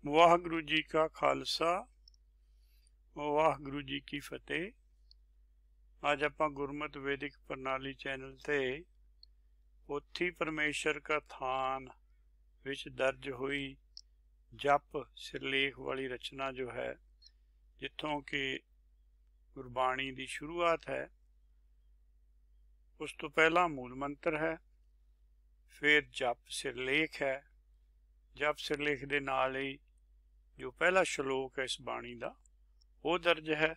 वाहगुरु जी का खालसा वाहगुरु जी की फतेह। अज आप गुरमत वैदिक प्रणाली चैनल ते पोथी परमेश्वर का थान विच दर्ज हुई जप सिरलेख वाली रचना जो है, जिथों कि गुरबाणी की शुरुआत है, उस तो पहला मूल मंत्र है, फिर जप सिरलेख है। जप सिरलेख के नाल ही जो पहला श्लोक है इस बाणी का वो दर्ज है,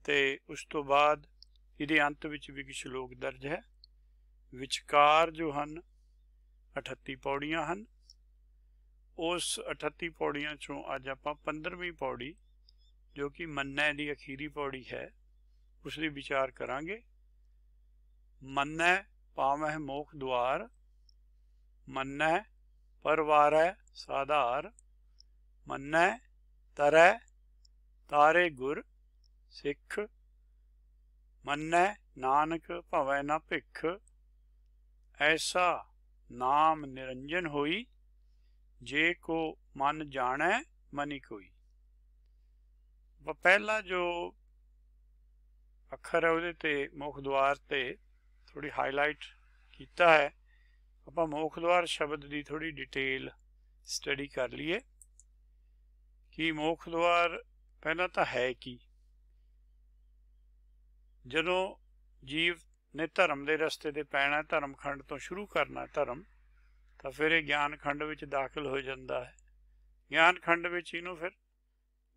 तो उस तो बाद इहदे अंत विच भी श्लोक दर्ज है। विचकार जो हैं 38 पौड़ियां हैं। उस 38 पौड़ियां चों अज आप 15वीं पौड़ी जो कि मन्नै दी अखीरी पौड़ी है उसकी विचार करांगे। मन्नै पावैं मोख द्वार, मन्नै परवारै साधार, मन्नै तरै तारे गुर सिख, मन्नै नानक भवै न भिख, ऐसा नाम निरंजन होई, जे को मन जानै मनि कोई। पहला जो अखर है उहदे ते मुख द्वार ते थोड़ी हाईलाइट किया है। आप मुख द्वार शब्द की थोड़ी डिटेल स्टडी कर लीए कि मुख द्वार पहला तो है कि जदों जीव ने धर्म के रस्ते ते पैना, धर्म खंड तो शुरू करना धर्म, तो फिर ये ज्ञान खंड विच दाखिल हो जाता है। ज्ञान खंड विच इनू फिर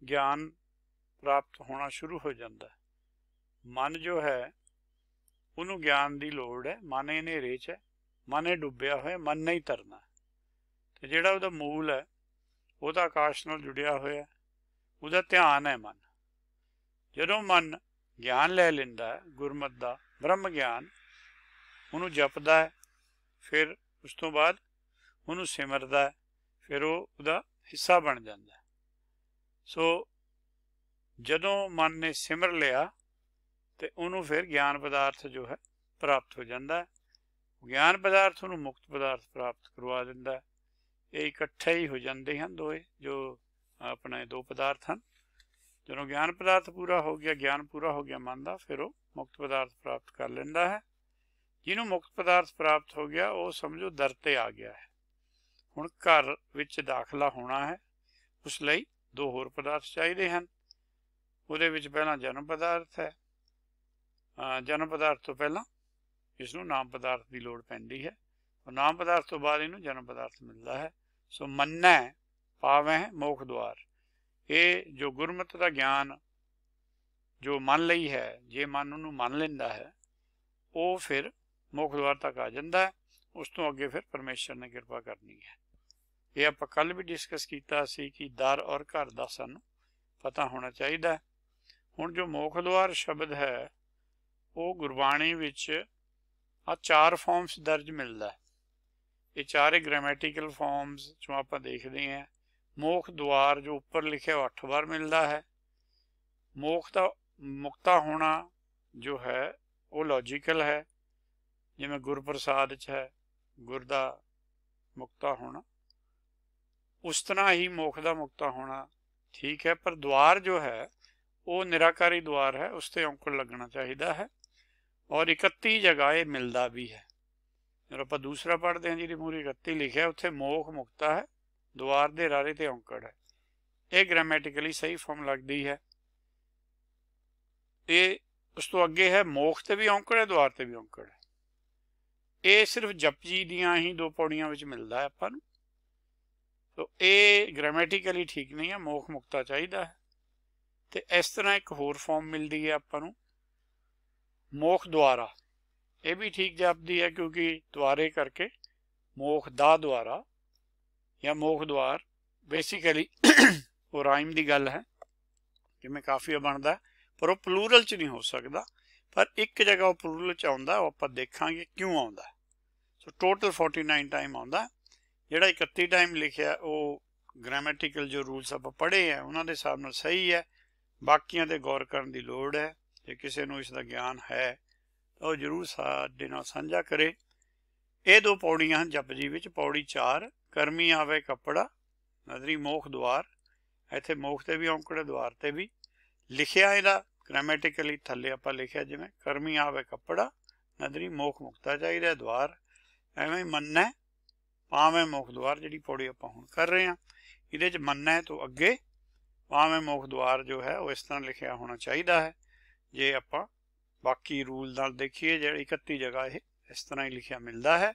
ज्ञान प्राप्त होना शुरू हो जाता है। मन जो है उन्होंने ज्ञान की लोड़ है। मन हनेरे च है, मन ये डुब्बिया होया, मन नहीं तरना। तो जिहड़ा उहदा मूल है वो तो आकाश नाल जुड़िया होया, उहदा ध्यान है मन। जदों मन ज्ञान लै लैंदा है गुरमत का ब्रह्म ज्ञान, उन्होंने जपदा है, फिर उस तो बाद उन्होंने सिमरदा है, फिर वो उहदा हिस्सा बन जाता है। सो जदों मन ने सिमर लिया तो उन्होंने फिर ज्ञान पदार्थ जो है प्राप्त हो जाता है। ज्ञान पदार्थ उन्होंने मुक्त पदार्थ प्राप्त करवा दिंदा है। ये इकट्ठे ही हो जाते हैं दोए जो अपने दो पदार्थ हैं। जो ज्ञान पदार्थ पूरा हो गया, ज्ञान पूरा हो गया मन का, फिर वो मुक्त पदार्थ प्राप्त कर लेंदा है। जिन्हों मुक्त पदार्थ प्राप्त हो गया वो समझो दर ते आ गया है। हुण घर विच दाखला होना है, उसलिए दो होर पदार्थ चाहिए हैं। उहदे विच पहला जन्म पदार्थ है, जन्म पदार्थ तो पहला इसनूं नाम पदार्थ की लोड़ पैंदी है, और नाम पदार्थ तो बाद इनूं जन्म पदार्थ मिलता है। सो मन्नै पावैं मोख द्वार, ये जो गुरमत का ज्ञान जो मन लई है, जे मन उन्होंने मन लेंदा है वो फिर मोख द्वार तक आ जाता है। उस तो अगे फिर परमेश्वर ने कृपा करनी है। ये आप कल भी डिस्कस किया सी कि दर और घर का सानू पता होना चाहिए। हुण जो मोख द्वार शब्द है वो गुरबाणी विच आ 4 फॉर्म्स दर्ज मिलता है। ये 4 ग्रामेटिकल फॉर्म्स जो आप देखते हैं। मोख द्वार जो ऊपर लिखे 8 बार मिलता है। मोख का मुक्ता होना जो है वो लॉजिकल है, जिमें गुर प्रसाद च है गुर का मुक्ता होना, उस तरह ही मोख का मुक्ता होना ठीक है। पर द्वार जो है वो निराकारी द्वार है, उससे औंकड़ लगना चाहिए है, और 31 जगह ये मिलता भी है। जब आप दूसरा पढ़ते हैं जी मूरी 31 लिखा उत्थे मोख मुक्ता है, द्वार दे रारे ते औंकड़ है। ये ग्रामेटिकली सही फॉर्म लगती है। ये उस तो अगे है मोख ते भी औंकड़ है, द्वार ते भी औंकड़ है। ये सिर्फ जपजी दियां ही 2 पौड़ियां विच मिलता है आपां नूं। तो ये ग्रामेटिकली ठीक नहीं है, मोख मुक्ता चाहिए है। तो इस तरह एक होर फॉर्म मिलती है आपां नूं मोख द्वारा, ये भी ठीक जापदी है क्योंकि द्वारे करके मोख दा द्वारा या मोख द्वार बेसिकली वो राइम की गल है कि मैं काफिया बनता है, पर वो प्लूरल च नहीं हो सकता। पर एक जगह वो प्लूरल च आउंदा, आप देखांगे क्यों आउंदा। So total 49 time आउंदा। जिहड़ा 31 टाइम लिखिया वो ग्रामेटिकल जो रूल्स आप पढ़े हैं उन्होंने हिसाब नाल सही है। बाकियां ते गौर करने की लोड़ है। जे किसी नूं इसका ज्ञान है तो जरूर साडे नाल साझा करे। ये 2 पौड़ियां हैं जपजी विच। पौड़ी 4 करमी आवे कपड़ा ਨਦਰੀ ਮੋਖ ਦੁਆਰ, ਇੱਥੇ ਮੋਖ ਤੇ ਵੀ ਔਂਕੜ, ਦੁਆਰ ਤੇ ਵੀ ਲਿਖਿਆ। ਇਹਦਾ ਗ੍ਰਾਮੈਟਿਕਲੀ ਥੱਲੇ ਆਪਾਂ ਲਿਖਿਆ ਜਿਵੇਂ ਕਰਮੀ ਆਵੇ ਕੱਪੜਾ, ਨਦਰੀ ਮੋਖ ਮੁਕਤਾ ਚਾਹੀਦਾ ਦੁਆਰ। ਐਵੇਂ ਹੀ ਮੰਨੈ ਪਾਵੇਂ ਮੋਖ ਦੁਆਰ, ਜਿਹੜੀ ਪੌੜੀ ਆਪਾਂ ਹੁਣ ਕਰ ਰਹੇ ਹਾਂ ਇਹਦੇ 'ਚ ਮੰਨੈ ਤੋਂ ਅੱਗੇ ਪਾਵੇਂ ਮੋਖ ਦੁਆਰ ਜੋ ਹੈ ਉਹ ਇਸ ਤਰ੍ਹਾਂ ਲਿਖਿਆ ਹੋਣਾ ਚਾਹੀਦਾ ਹੈ। ਜੇ ਆਪਾਂ ਬਾਕੀ ਰੂਲ ਨਾਲ ਦੇਖੀਏ ਜਿਹੜੀ 31 ਜਗ੍ਹਾ ਇਹ ਇਸ ਤਰ੍ਹਾਂ ਹੀ ਲਿਖਿਆ ਮਿਲਦਾ ਹੈ।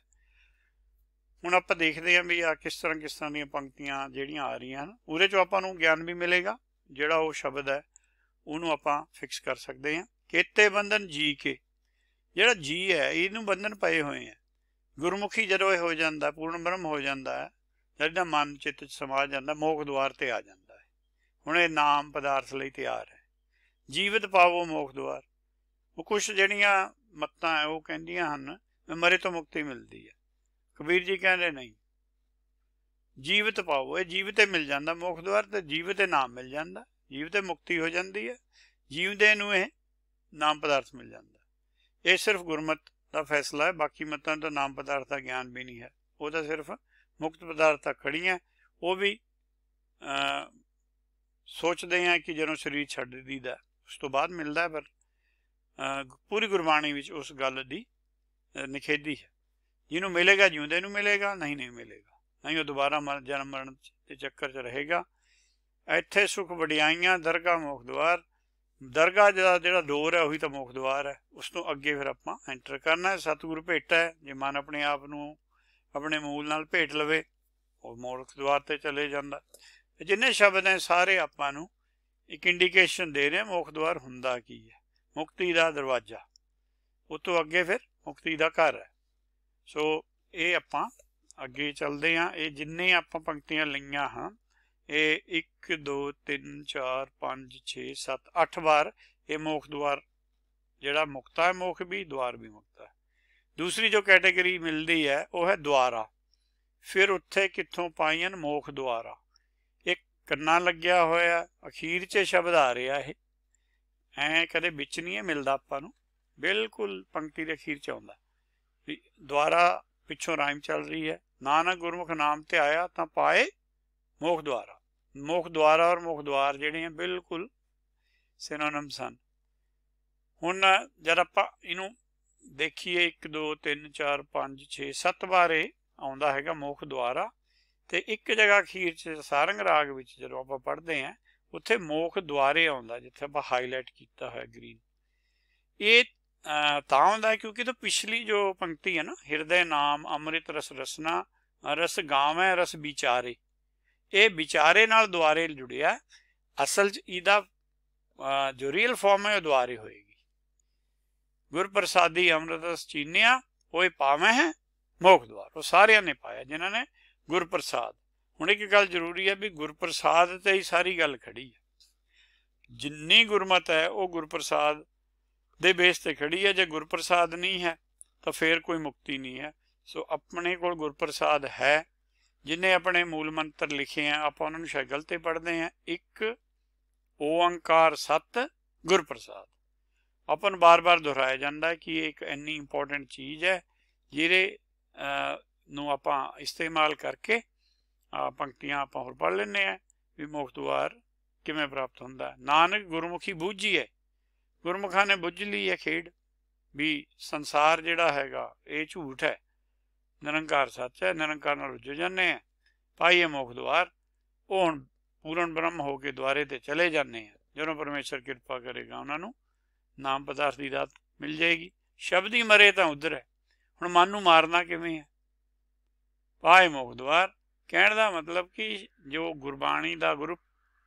ਹੁਣ ਆਪਾਂ ਦੇਖਦੇ ਹਾਂ ਵੀ ਆ ਕਿਸ ਤਰ੍ਹਾਂ ਦੀਆਂ ਪੰਕਤੀਆਂ ਜਿਹੜੀਆਂ ਆ ਰਹੀਆਂ ਹਨ, ਉਹਦੇ 'ਚੋਂ ਆਪਾਂ ਨੂੰ ਗਿਆਨ ਵੀ ਮਿਲੇਗਾ। ਜਿਹੜਾ ਉਹ ਸ਼ਬਦ ਹੈ ਉਹਨੂੰ ਆਪਾਂ ਫਿਕਸ ਕਰ ਸਕਦੇ ਹਾਂ। ਕੇਤੇ ਬੰਧਨ ਜੀ ਕੇ, ਜਿਹੜਾ ਜੀ ਹੈ ਇਹਨੂੰ ਬੰਧਨ ਪਏ ਹੋਏ ਹੈ। ਗੁਰਮੁਖੀ ਜਦੋਂ ਇਹ ਹੋ ਜਾਂਦਾ, ਪੂਰਨ ਬ੍ਰਹਮ ਹੋ ਜਾਂਦਾ ਹੈ, ਜਿਹੜਾ ਮਨ ਚਿੱਤ 'ਚ ਸਮਾ ਜਾਂਦਾ, ਮੋਖ ਦੁਆਰ ਤੇ ਆ ਜਾਂਦਾ ਹੈ। ਹੁਣ ਇਹ ਨਾਮ ਪਦਾਰਥ ਲਈ ਤਿਆਰ ਹੈ। ਜੀਵਤ ਪਾਵੋ ਮੋਖ ਦੁਆਰ, ਉਹ ਕੁਛ ਜਿਹੜੀਆਂ ਮੱਤਾਂ ਹੈ ਉਹ ਕਹਿੰਦੀਆਂ ਹਨ ਮਰੇ ਤੋਂ ਮੁਕਤੀ ਮਿਲਦੀ ਹੈ। ਕਬੀਰ ਜੀ ਕਹਿੰਦੇ ਨਹੀਂ, ਜੀਵਤ ਪਾਵੋ, ਇਹ ਜੀਵ ਤੇ ਮਿਲ ਜਾਂਦਾ ਮੋਖ ਦੁਆਰ, ਤੇ ਜੀਵ ਤੇ ਨਾਮ ਮਿਲ ਜਾਂਦਾ, ਜੀਵ ਤੇ ਮੁਕਤੀ ਹੋ ਜਾਂਦੀ ਹੈ, ਜੀਵਦੇ ਨੂੰ ਇਹ ਨਾਮ ਪਦਾਰਥ ਮਿਲ ਜਾਂਦਾ। ਇਹ ਸਿਰਫ ਗੁਰਮਤ ਦਾ ਫੈਸਲਾ ਹੈ, ਬਾਕੀ ਮਤਾਂ ਤੋਂ ਨਾਮ ਪਦਾਰਥ ਦਾ ਗਿਆਨ ਵੀ ਨਹੀਂ ਹੈ। ਉਹ ਤਾਂ ਸਿਰਫ ਮੁਕਤ ਪਦਾਰਥ ਤੱਕ ਖੜੀਆਂ। ਉਹ ਵੀ ਸੋਚਦੇ ਹਾਂ ਕਿ ਜਦੋਂ ਸਰੀਰ ਛੱਡ ਦੀਦਾ ਉਸ ਤੋਂ ਬਾਅਦ ਮਿਲਦਾ, ਪਰ ਪੂਰੀ ਗੁਰਬਾਣੀ ਵਿੱਚ ਉਸ ਗੱਲ ਦੀ ਨਿਖੇਧੀ ਹੈ। ਜਿਹਨੂੰ ਮਿਲੇਗਾ ਜਿਉਂਦੇ ਨੂੰ ਮਿਲੇਗਾ, ਨਹੀਂ ਮਿਲੇਗਾ, ਨਹੀਂ ਉਹ ਦੁਬਾਰਾ ਜਨਮ ਮਰਨ ਦੇ ਚੱਕਰ 'ਚ ਰਹੇਗਾ। ਇੱਥੇ ਸੁਖ ਵਡਿਆਈਆਂ ਦਰਗਾਹ ਮੋਖ ਦੁਆਰ, ਦਰਗਾਹ ਦਾ ਜਿਹੜਾ ਡੋਰ ਹੈ ਉਹੀ ਤਾਂ ਮੋਖ ਦੁਆਰ ਹੈ। ਉਸ ਤੋਂ ਅੱਗੇ ਫਿਰ ਆਪਾਂ ਐਂਟਰ ਕਰਨਾ। ਸਤਿਗੁਰ ਭੇਟਾ ਹੈ, ਜੇ ਮਨ ਆਪਣੇ ਆਪ ਨੂੰ ਆਪਣੇ ਮੂਲ ਨਾਲ ਭੇਟ ਲਵੇ ਉਹ ਮੋਖ ਦੁਆਰ ਤੇ ਚਲੇ ਜਾਂਦਾ। ਜਿੰਨੇ ਸ਼ਬਦ ਹੈ ਸਾਰੇ ਆਪਾਂ ਨੂੰ ਇੱਕ ਇੰਡੀਕੇਸ਼ਨ ਦੇ ਰਹੇ ਮੋਖ ਦੁਆਰ ਹੁੰਦਾ ਕੀ ਹੈ, ਮੁਕਤੀ ਦਾ ਦਰਵਾਜ਼ਾ, ਉਹ ਤੋਂ ਅੱਗੇ ਫਿਰ ਮੁਕਤੀ ਦਾ ਘਰ ਹੈ। ਸੋ ਇਹ ਆਪਾਂ ਅੱਗੇ ਚੱਲਦੇ ਹਾਂ। ਇਹ ਜਿੰਨੇ ਆਪਾਂ ਪੰਕਤੀਆਂ ਲਈਆਂ ਹਨ ਇਹ 1 2 3 4 5 6 7 8 ਵਾਰ ਇਹ ਮੋਖ ਦੁਆਰ ਜਿਹੜਾ ਮੁਕਤਾ ਹੈ, ਮੋਖ ਵੀ ਦੁਆਰ ਵੀ ਮੁਕਤਾ ਹੈ। ਦੂਸਰੀ ਜੋ ਕੈਟੇਗਰੀ ਮਿਲਦੀ ਹੈ ਉਹ ਹੈ ਦੁਆਰਾ। ਫਿਰ ਉੱਥੇ ਕਿੱਥੋਂ ਪਾਈਆਂ ਮੋਖ ਦੁਆਰਾ, ਇਹ ਕੰਨਾਂ ਲੱਗਿਆ ਹੋਇਆ, ਅਖੀਰ 'ਚ ਸ਼ਬਦ ਆ ਰਿਹਾ। ਇਹ ਐਂ ਕਦੇ ਵਿੱਚ ਨਹੀਂ ਮਿਲਦਾ ਆਪਾਂ ਨੂੰ, ਬਿਲਕੁਲ ਪੰਕਤੀ ਦੇ ਅਖੀਰ 'ਚ ਆਉਂਦਾ ਵੀ ਦੁਆਰਾ। ਪਿੱਛੋਂ ਰਾਈਮ ਚੱਲ ਰਹੀ ਹੈ, ਨਾਨਕ ਗੁਰਮੁਖ ਨਾਮ ਤੇ ਆਇਆ ਤਾਂ ਪਾਏ ਮੋਖ ਦੁਆਰਾ। ਮੋਖ ਦੁਆਰਾ ਔਰ ਮੁਖ ਦੁਆਰ ਜਿਹੜੇ ਆ ਬਿਲਕੁਲ ਸਿਨੋਨਿਮਸ ਹਨ। ਹੁਣ ਜਦ ਆਪਾਂ ਇਹਨੂੰ ਦੇਖੀਏ 1 2 3 4 5 6 7 ਵਾਰ ਇਹ ਆਉਂਦਾ ਹੈਗਾ ਮੋਖ ਦੁਆਰਾ। ਤੇ ਇੱਕ ਜਗ੍ਹਾ ਅਖੀਰ 'ਚ ਸਾਰੰਗ ਰਾਗ ਵਿੱਚ ਜਦੋਂ ਆਪਾਂ ਪੜ੍ਹਦੇ ਹਾਂ ਉੱਥੇ ਮੋਖ ਦੁਆਰੇ ਆਉਂਦਾ, ਜਿੱਥੇ ਆਪਾਂ ਹਾਈਲਾਈਟ ਕੀਤਾ ਹੋਇਆ ਗ੍ਰੀਨ। ਇਹ ਤਾਂ ਆਉਂਦਾ ਕਿਉਂਕਿ ਤਾਂ ਪਿਛਲੀ ਜੋ ਪੰਕਤੀ ਹੈ ਨਾ, ਹਿਰਦੇ ਨਾਮ ਅੰਮ੍ਰਿਤ ਰਸ ਰਸਨਾ ਰਸ ਗਾਵੇਂ ਰਸ ਵਿਚਾਰੇ, ਇਹ ਵਿਚਾਰੇ ਨਾਲ ਦੁਆਰੇ ਜੁੜਿਆ। ਅਸਲ 'ਚ ਇਹਦਾ ਜੋ ਰੀਅਲ ਫਾਰਮ ਹੈ ਉਹ ਦੁਆਰੇ ਹੋਏਗੀ। ਗੁਰ ਪ੍ਰਸਾਦੀ ਅੰਮ੍ਰਿਤ ਰਸ ਚੀਨਿਆ ਉਹ ਪਾਵੇਂ ਹੈ ਮੋਖ ਦੁਆਰ। ਉਹ ਸਾਰਿਆਂ ਨੇ ਪਾਇਆ ਜਿਨ੍ਹਾਂ ਨੇ ਗੁਰ ਪ੍ਰਸਾਦ। ਹੁਣ ਇੱਕ ਗੱਲ ਜ਼ਰੂਰੀ ਹੈ ਵੀ ਗੁਰ ਪ੍ਰਸਾਦ ਤੇ ਹੀ ਸਾਰੀ ਗੱਲ ਖੜੀ ਹੈ। ਜਿੰਨੀ ਗੁਰਮਤ ਹੈ ਉਹ ਗੁਰ ਪ੍ਰਸਾਦ ਦੇ ਬੇਸ ਤੇ ਖੜੀ ਹੈ। ਜੇ ਗੁਰ ਪ੍ਰਸਾਦ ਨਹੀਂ ਹੈ ਤਾਂ ਫਿਰ ਕੋਈ ਮੁਕਤੀ ਨਹੀਂ ਹੈ। ਸੋ ਆਪਣੇ ਕੋਲ ਗੁਰ ਪ੍ਰਸਾਦ ਹੈ। ਜਿੰਨੇ ਆਪਣੇ ਮੂਲ ਮੰਤਰ ਲਿਖੇ ਆ ਆਪਾਂ ਉਹਨਾਂ ਨੂੰ ਸ਼ਾਇਦ ਗਲਤੀ ਪੜ੍ਹਦੇ ਹਾਂ। 1 ਓੰਕਾਰ ਸਤ ਗੁਰ ਪ੍ਰਸਾਦ ਆਪਾਂ ਨੂੰ ਬਾਰ-ਬਾਰ ਦੁਹਰਾਇਆ ਜਾਂਦਾ ਕਿ ਇਹ ਇੱਕ ਇੰਨੀ ਇੰਪੋਰਟੈਂਟ ਚੀਜ਼ ਹੈ ਜਿਹਦੇ ਨੂੰ ਆਪਾਂ ਇਸਤੇਮਾਲ ਕਰਕੇ ਪੰਕਤੀਆਂ ਆਪਾਂ ਹੋਰ ਪੜ੍ਹ ਲੈਂਦੇ ਹਾਂ ਵੀ ਮੋਖ ਦੁਆਰ ਕਿਵੇਂ ਪ੍ਰਾਪਤ ਹੁੰਦਾ। ਨਾਨਕ ਗੁਰਮੁਖੀ ਬੂਝੀਏ, ਗੁਰਮੁਖਾਂ ਨੇ ਬੁੱਝ ਲਈ ਹੈ ਖੇਡ ਵੀ ਸੰਸਾਰ ਜਿਹੜਾ ਹੈਗਾ ਇਹ ਝੂਠ ਹੈ, ਨਿਰੰਕਾਰ ਸੱਚ ਹੈ, ਨਿਰੰਕਾਰ ਨਾਲ ਰੁੱਝ ਜਾਂਦੇ ਆ, ਪਾਈਏ ਮੋਖ ਦੁਆਰ। ਉਹ ਹੁਣ ਪੂਰਨ ਬ੍ਰਹਮ ਹੋ ਕੇ ਦੁਆਰੇ ਤੇ ਚਲੇ ਜਾਂਦੇ ਆ। ਜਦੋਂ ਪਰਮੇਸ਼ਰ ਕਿਰਪਾ ਕਰੇਗਾ ਉਹਨਾਂ ਨੂੰ ਨਾਮ ਪਦਾਰਥ ਦੀ ਦਾਤ ਮਿਲ ਜਾਏਗੀ। ਸ਼ਬਦ ਹੀ ਮਰੇ ਤਾਂ ਉਧਰ ਹੈ। ਹੁਣ ਮਨ ਨੂੰ ਮਾਰਨਾ ਕਿਵੇਂ ਹੈ? ਪਾਏ ਮੋਖ ਦੁਆਰ ਕਹਿਣ ਦਾ ਮਤਲਬ ਕਿ ਜੋ ਗੁਰਬਾਣੀ ਦਾ ਗੁਰੂ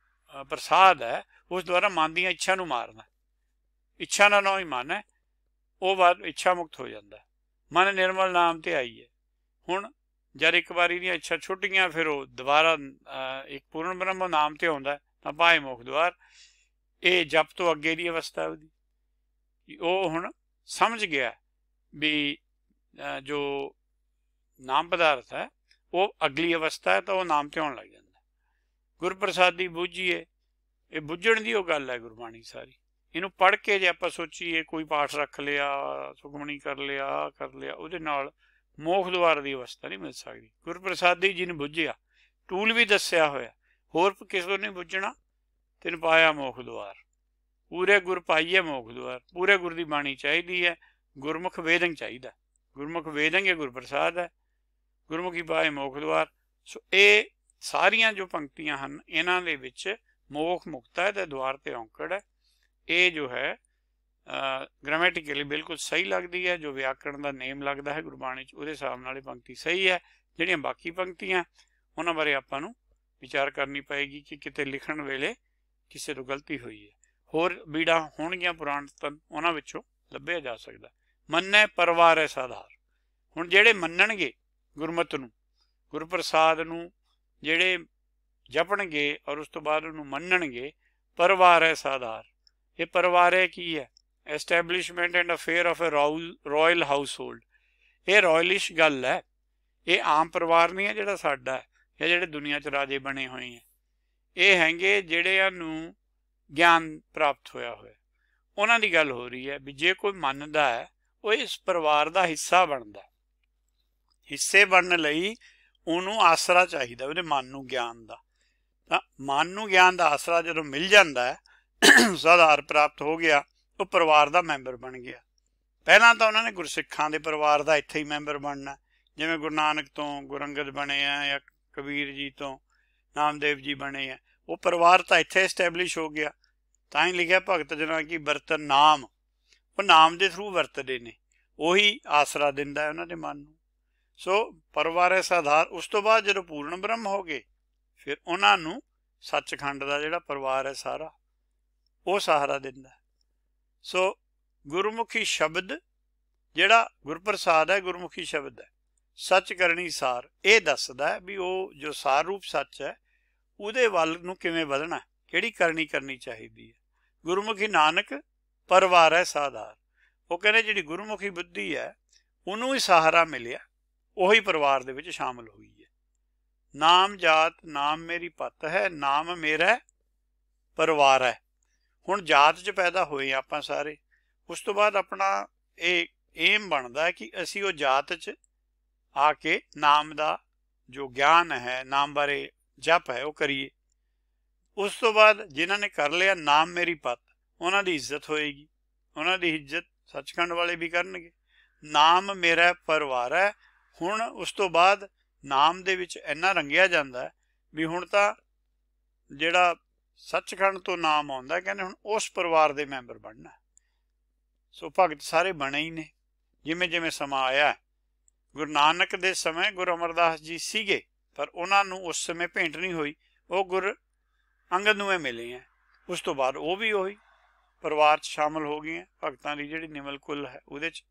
ਪ੍ਰਸਾਦ ਹੈ ਉਸ ਦੁਆਰਾ ਮਨ ਦੀਆਂ ਇੱਛਾ ਨੂੰ ਮਾਰਨਾ। ਇੱਛਾ ਦਾ ਨਾਂ ਹੀ ਮਨ ਹੈ, ਉਹ ਬਾਅਦ ਇੱਛਾ ਮੁਕਤ ਹੋ ਜਾਂਦਾ। ਮਨ ਨਿਰਮਲ ਨਾਮ ਤੇ ਆਈ ਹੈ। ਹੁਣ ਜਦ ਇੱਕ ਵਾਰੀ ਦੀਆਂ ਇੱਛਾ ਛੁੱਟ ਗਈਆਂ ਫਿਰ ਉਹ ਦੁਬਾਰਾ ਇੱਕ ਪੂਰਨ ਬ੍ਰਹਮ ਨਾਮ ਤੇ ਆਉਂਦਾ ਤਾਂ ਪਾਏ ਮੋਖ ਦੁਆਰ। ਇਹ ਜਪ ਤੋਂ ਅੱਗੇ ਦੀ ਅਵਸਥਾ ਉਹਦੀ। ਉਹ ਹੁਣ ਸਮਝ ਗਿਆ ਵੀ ਜੋ ਨਾਮ ਪਦਾਰਥ ਹੈ ਉਹ ਅਗਲੀ ਅਵਸਥਾ ਹੈ ਤਾਂ ਉਹ ਨਾਮ ਤੇ ਆਉਣ ਲੱਗ ਜਾਂਦਾ। ਗੁਰਪ੍ਰਸਾਦੀ ਬੂਝੀਏ, ਇਹ ਬੁੱਝਣ ਦੀ ਉਹ ਗੱਲ ਹੈ ਗੁਰਬਾਣੀ ਸਾਰੀ। ਇਹਨੂੰ ਪੜ੍ਹ ਕੇ ਜੇ ਆਪਾਂ ਸੋਚੀਏ ਕੋਈ ਪਾਠ ਰੱਖ ਲਿਆ, ਸੁਖਮਣੀ ਕਰ ਲਿਆ, ਉਹਦੇ ਨਾਲ ਮੋਖ ਦੁਆਰ ਦੀ ਅਵਸਥਾ ਨਹੀਂ ਮਿਲ ਸਕਦੀ। ਗੁਰਪ੍ਰਸਾਦੀ ਜਿਹਨੂੰ ਬੁੱਝਿਆ ਟੂਲ ਵੀ ਦੱਸਿਆ ਹੋਇਆ, ਹੋਰ ਕਿਸੇ ਤੋਂ ਨਹੀਂ ਪੁੱਛਣਾ। ਤਿਨ ਪਾਇਆ ਮੋਖ ਦੁਆਰ, ਪੂਰੇ ਗੁਰ ਪਾਈਏ ਮੋਖ ਦੁਆਰ। ਪੂਰੇ ਗੁਰ ਦੀ ਬਾਣੀ ਚਾਹੀਦੀ ਹੈ, ਗੁਰਮੁਖ ਵੇਦੰਗ ਚਾਹੀਦਾ। ਗੁਰਮੁਖ ਵੇਦੰਗ ਹੈ, ਗੁਰ ਪ੍ਰਸਾਦ ਹੈ, ਗੁਰਮੁਖੀ ਪਾਏ ਮੋਖ ਦੁਆਰ। ਸੋ ਇਹ ਸਾਰੀਆਂ ਜੋ ਪੰਕਤੀਆਂ ਹਨ, ਇਹਨਾਂ ਦੇ ਵਿੱਚ ਮੋਖ ਮੁਕਤਾ ਹੈ ਤੇ ਦੁਆਰ ਤੇ ਔਂਕੜ ਹੈ। ਇਹ ਜੋ ਹੈ ਗ੍ਰਾਮੈਟਿਕਲੀ ਬਿਲਕੁਲ ਸਹੀ ਲੱਗਦੀ ਹੈ, ਜੋ ਵਿਆਕਰਣ ਦਾ ਨੇਮ ਲੱਗਦਾ ਹੈ ਗੁਰਬਾਣੀ 'ਚ, ਉਹਦੇ ਹਿਸਾਬ ਨਾਲ ਇਹ ਪੰਕਤੀ ਸਹੀ ਹੈ। ਜਿਹੜੀਆਂ ਬਾਕੀ ਪੰਕਤੀਆਂ ਉਹਨਾਂ ਬਾਰੇ ਆਪਾਂ ਨੂੰ ਵਿਚਾਰ ਕਰਨੀ ਪਏਗੀ ਕਿ ਕਿਤੇ ਲਿਖਣ ਵੇਲੇ ਕਿਸੇ ਤੋਂ ਗਲਤੀ ਹੋਈ ਹੈ। ਹੋਰ ਬੀੜਾਂ ਹੋਣਗੀਆਂ ਪੁਰਾਣਤਨ, ਉਹਨਾਂ ਵਿੱਚੋਂ ਲੱਭਿਆ ਜਾ ਸਕਦਾ। ਮੰਨੈ ਪਰਵਾਰੈ ਸਾਧਾਰ। ਹੁਣ ਜਿਹੜੇ ਮੰਨਣਗੇ ਗੁਰਮਤਿ ਨੂੰ, ਗੁਰਪ੍ਰਸਾਦ ਨੂੰ ਜਿਹੜੇ ਜਪਣਗੇ ਔਰ ਉਸ ਤੋਂ ਬਾਅਦ ਉਹਨੂੰ ਮੰਨਣਗੇ, ਪਰਵਾਰੈ ਸਾਧਾਰ। ਇਹ ਪਰਵਾਰੈ ਕੀ ਹੈ? Establishment and affair of a royal household. ਇਹ ਰਾਇਲਿਸ਼ ਗੱਲ ਹੈ, ਇਹ ਆਮ ਪਰਿਵਾਰ ਨਹੀਂ ਹੈ ਜਿਹੜਾ ਸਾਡਾ ਹੈ ਜਾਂ ਜਿਹੜੇ ਦੁਨੀਆ 'ਚ ਰਾਜੇ ਬਣੇ ਹੋਏ ਹੈ। ਇਹ ਹੈਗੇ ਜਿਹੜਿਆਂ ਨੂੰ ਗਿਆਨ ਪ੍ਰਾਪਤ ਹੋਇਆ ਹੋਇਆ, ਉਹਨਾਂ ਦੀ ਗੱਲ ਹੋ ਰਹੀ ਹੈ ਵੀ ਜੇ ਕੋਈ ਮੰਨਦਾ ਹੈ ਉਹ ਇਸ ਪਰਿਵਾਰ ਦਾ ਹਿੱਸਾ ਬਣਦਾ। ਹਿੱਸੇ ਬਣਨ ਲਈ ਉਹਨੂੰ ਆਸਰਾ ਚਾਹੀਦਾ, ਉਹਦੇ ਮਨ ਨੂੰ ਗਿਆਨ ਦਾ। ਤਾਂ ਮਨ ਨੂੰ ਗਿਆਨ ਦਾ ਆਸਰਾ ਜਦੋਂ ਮਿਲ ਜਾਂਦਾ ਹੈ, ਸਾਧਾਰ ਪ੍ਰਾਪਤ ਹੋ ਗਿਆ, ਉਹ ਪਰਿਵਾਰ ਦਾ ਮੈਂਬਰ ਬਣ ਗਿਆ। ਪਹਿਲਾਂ ਤਾਂ ਉਹਨਾਂ ਨੇ ਗੁਰਸਿੱਖਾਂ ਦੇ ਪਰਿਵਾਰ ਦਾ ਇੱਥੇ ਹੀ ਮੈਂਬਰ ਬਣਨਾ, ਜਿਵੇਂ ਗੁਰੂ ਨਾਨਕ ਤੋਂ ਗੁਰੂ ਅੰਗਦ ਬਣੇ ਆ ਜਾਂ ਕਬੀਰ ਜੀ ਤੋਂ ਨਾਮਦੇਵ ਜੀ ਬਣੇ ਆ। ਉਹ ਪਰਿਵਾਰ ਤਾਂ ਇੱਥੇ ਐਸਟੈਬਲਿਸ਼ ਹੋ ਗਿਆ। ਤਾਂ ਹੀ ਲਿਖਿਆ ਭਗਤ ਜਨਾਂ ਕੀ ਵਰਤਨ ਨਾਮ, ਉਹ ਨਾਮ ਦੇ ਥਰੂ ਵਰਤਦੇ ਨੇ, ਉਹੀ ਆਸਰਾ ਦਿੰਦਾ ਹੈ ਉਹਨਾਂ ਦੇ ਮਨ ਨੂੰ। ਸੋ ਪਰਵਾਰੈ ਸਾਧਾਰ। ਉਸ ਤੋਂ ਬਾਅਦ ਜਦੋਂ ਪੂਰਨ ਬ੍ਰਹਮ ਹੋ ਗਏ, ਫਿਰ ਉਹਨਾਂ ਨੂੰ ਸੱਚਖੰਡ ਦਾ ਜਿਹੜਾ ਪਰਿਵਾਰ ਹੈ ਸਾਰਾ, ਉਹ ਸਹਾਰਾ ਦਿੰਦਾ। ਸੋ ਗੁਰਮੁਖੀ ਸ਼ਬਦ ਜਿਹੜਾ ਗੁਰਪ੍ਰਸਾਦ ਹੈ, ਗੁਰਮੁਖੀ ਸ਼ਬਦ ਹੈ, ਸੱਚ ਕਰਨੀ ਸਾਰ। ਇਹ ਦੱਸਦਾ ਹੈ ਵੀ ਉਹ ਜੋ ਸਾਰ ਰੂਪ ਸੱਚ ਹੈ ਉਹਦੇ ਵੱਲ ਨੂੰ ਕਿਵੇਂ ਵਧਣਾ, ਕਿਹੜੀ ਕਰਨੀ ਕਰਨੀ ਚਾਹੀਦੀ ਹੈ। ਗੁਰਮੁਖੀ ਨਾਨਕ ਪਰਵਾਰੈ ਸਾਧਾਰ। ਉਹ ਕਹਿੰਦੇ ਜਿਹੜੀ ਗੁਰਮੁਖੀ ਬੁੱਧੀ ਹੈ ਉਹਨੂੰ ਹੀ ਸਹਾਰਾ ਮਿਲਿਆ, ਉਹੀ ਪਰਿਵਾਰ ਦੇ ਵਿੱਚ ਸ਼ਾਮਲ ਹੋਈ ਹੈ। ਨਾਮ ਜਾਤ ਨਾਮ ਮੇਰੀ ਪਤ ਹੈ, ਨਾਮ ਮੇਰਾ ਪਰਿਵਾਰ ਹੈ। ਹੁਣ ਜਾਤ 'ਚ ਪੈਦਾ ਹੋਏ ਆਪਾਂ ਸਾਰੇ, ਉਸ ਤੋਂ ਬਾਅਦ ਆਪਣਾ ਇਹ ਏਮ ਬਣਦਾ ਹੈ ਕਿ ਅਸੀਂ ਉਹ ਜਾਤ 'ਚ ਆ ਕੇ ਨਾਮ ਦਾ ਜੋ ਗਿਆਨ ਹੈ, ਨਾਮ ਬਾਰੇ ਜਪ ਹੈ, ਉਹ ਕਰੀਏ। ਉਸ ਤੋਂ ਬਾਅਦ ਜਿਨ੍ਹਾਂ ਨੇ ਕਰ ਲਿਆ ਨਾਮ ਮੇਰੀ ਪਤ, ਉਹਨਾਂ ਦੀ ਇੱਜ਼ਤ ਹੋਏਗੀ, ਉਹਨਾਂ ਦੀ ਇੱਜ਼ਤ ਸੱਚਖੰਡ ਵਾਲੇ ਵੀ ਕਰਨਗੇ। ਨਾਮ ਮੇਰਾ ਪਰਿਵਾਰ ਹੈ। ਹੁਣ ਉਸ ਤੋਂ ਬਾਅਦ ਨਾਮ ਦੇ ਵਿੱਚ ਇੰਨਾ ਰੰਗਿਆ ਜਾਂਦਾ ਵੀ ਹੁਣ ਤਾਂ ਜਿਹੜਾ ਸੱਚਖੰਡ ਤੋਂ ਨਾਮ ਆਉਂਦਾ, ਕਹਿੰਦੇ ਹੁਣ ਉਸ ਪਰਿਵਾਰ ਦੇ ਮੈਂਬਰ ਬਣਨਾ। ਸੋ ਭਗਤ ਸਾਰੇ ਬਣੇ ਹੀ ਨੇ ਜਿਵੇਂ ਜਿਵੇਂ ਸਮਾਂ ਆਇਆ। ਗੁਰੂ ਨਾਨਕ ਦੇ ਸਮੇਂ ਗੁਰੂ ਅਮਰਦਾਸ ਜੀ ਸੀਗੇ, ਪਰ ਉਹਨਾਂ ਨੂੰ ਉਸ ਸਮੇਂ ਭੇਂਟ ਨਹੀਂ ਹੋਈ, ਉਹ ਗੁਰੂ ਅੰਗਦ ਨੂੰ ਮਿਲੇ ਹੈ। ਉਸ ਤੋਂ ਬਾਅਦ ਉਹ ਵੀ ਉਹੀ ਪਰਿਵਾਰ 'ਚ ਸ਼ਾਮਲ ਹੋ ਗਏ। ਭਗਤਾਂ ਦੀ ਜਿਹੜੀ ਨਿਮਲ ਕੁੱਲ ਹੈ ਉਹਦੇ 'ਚ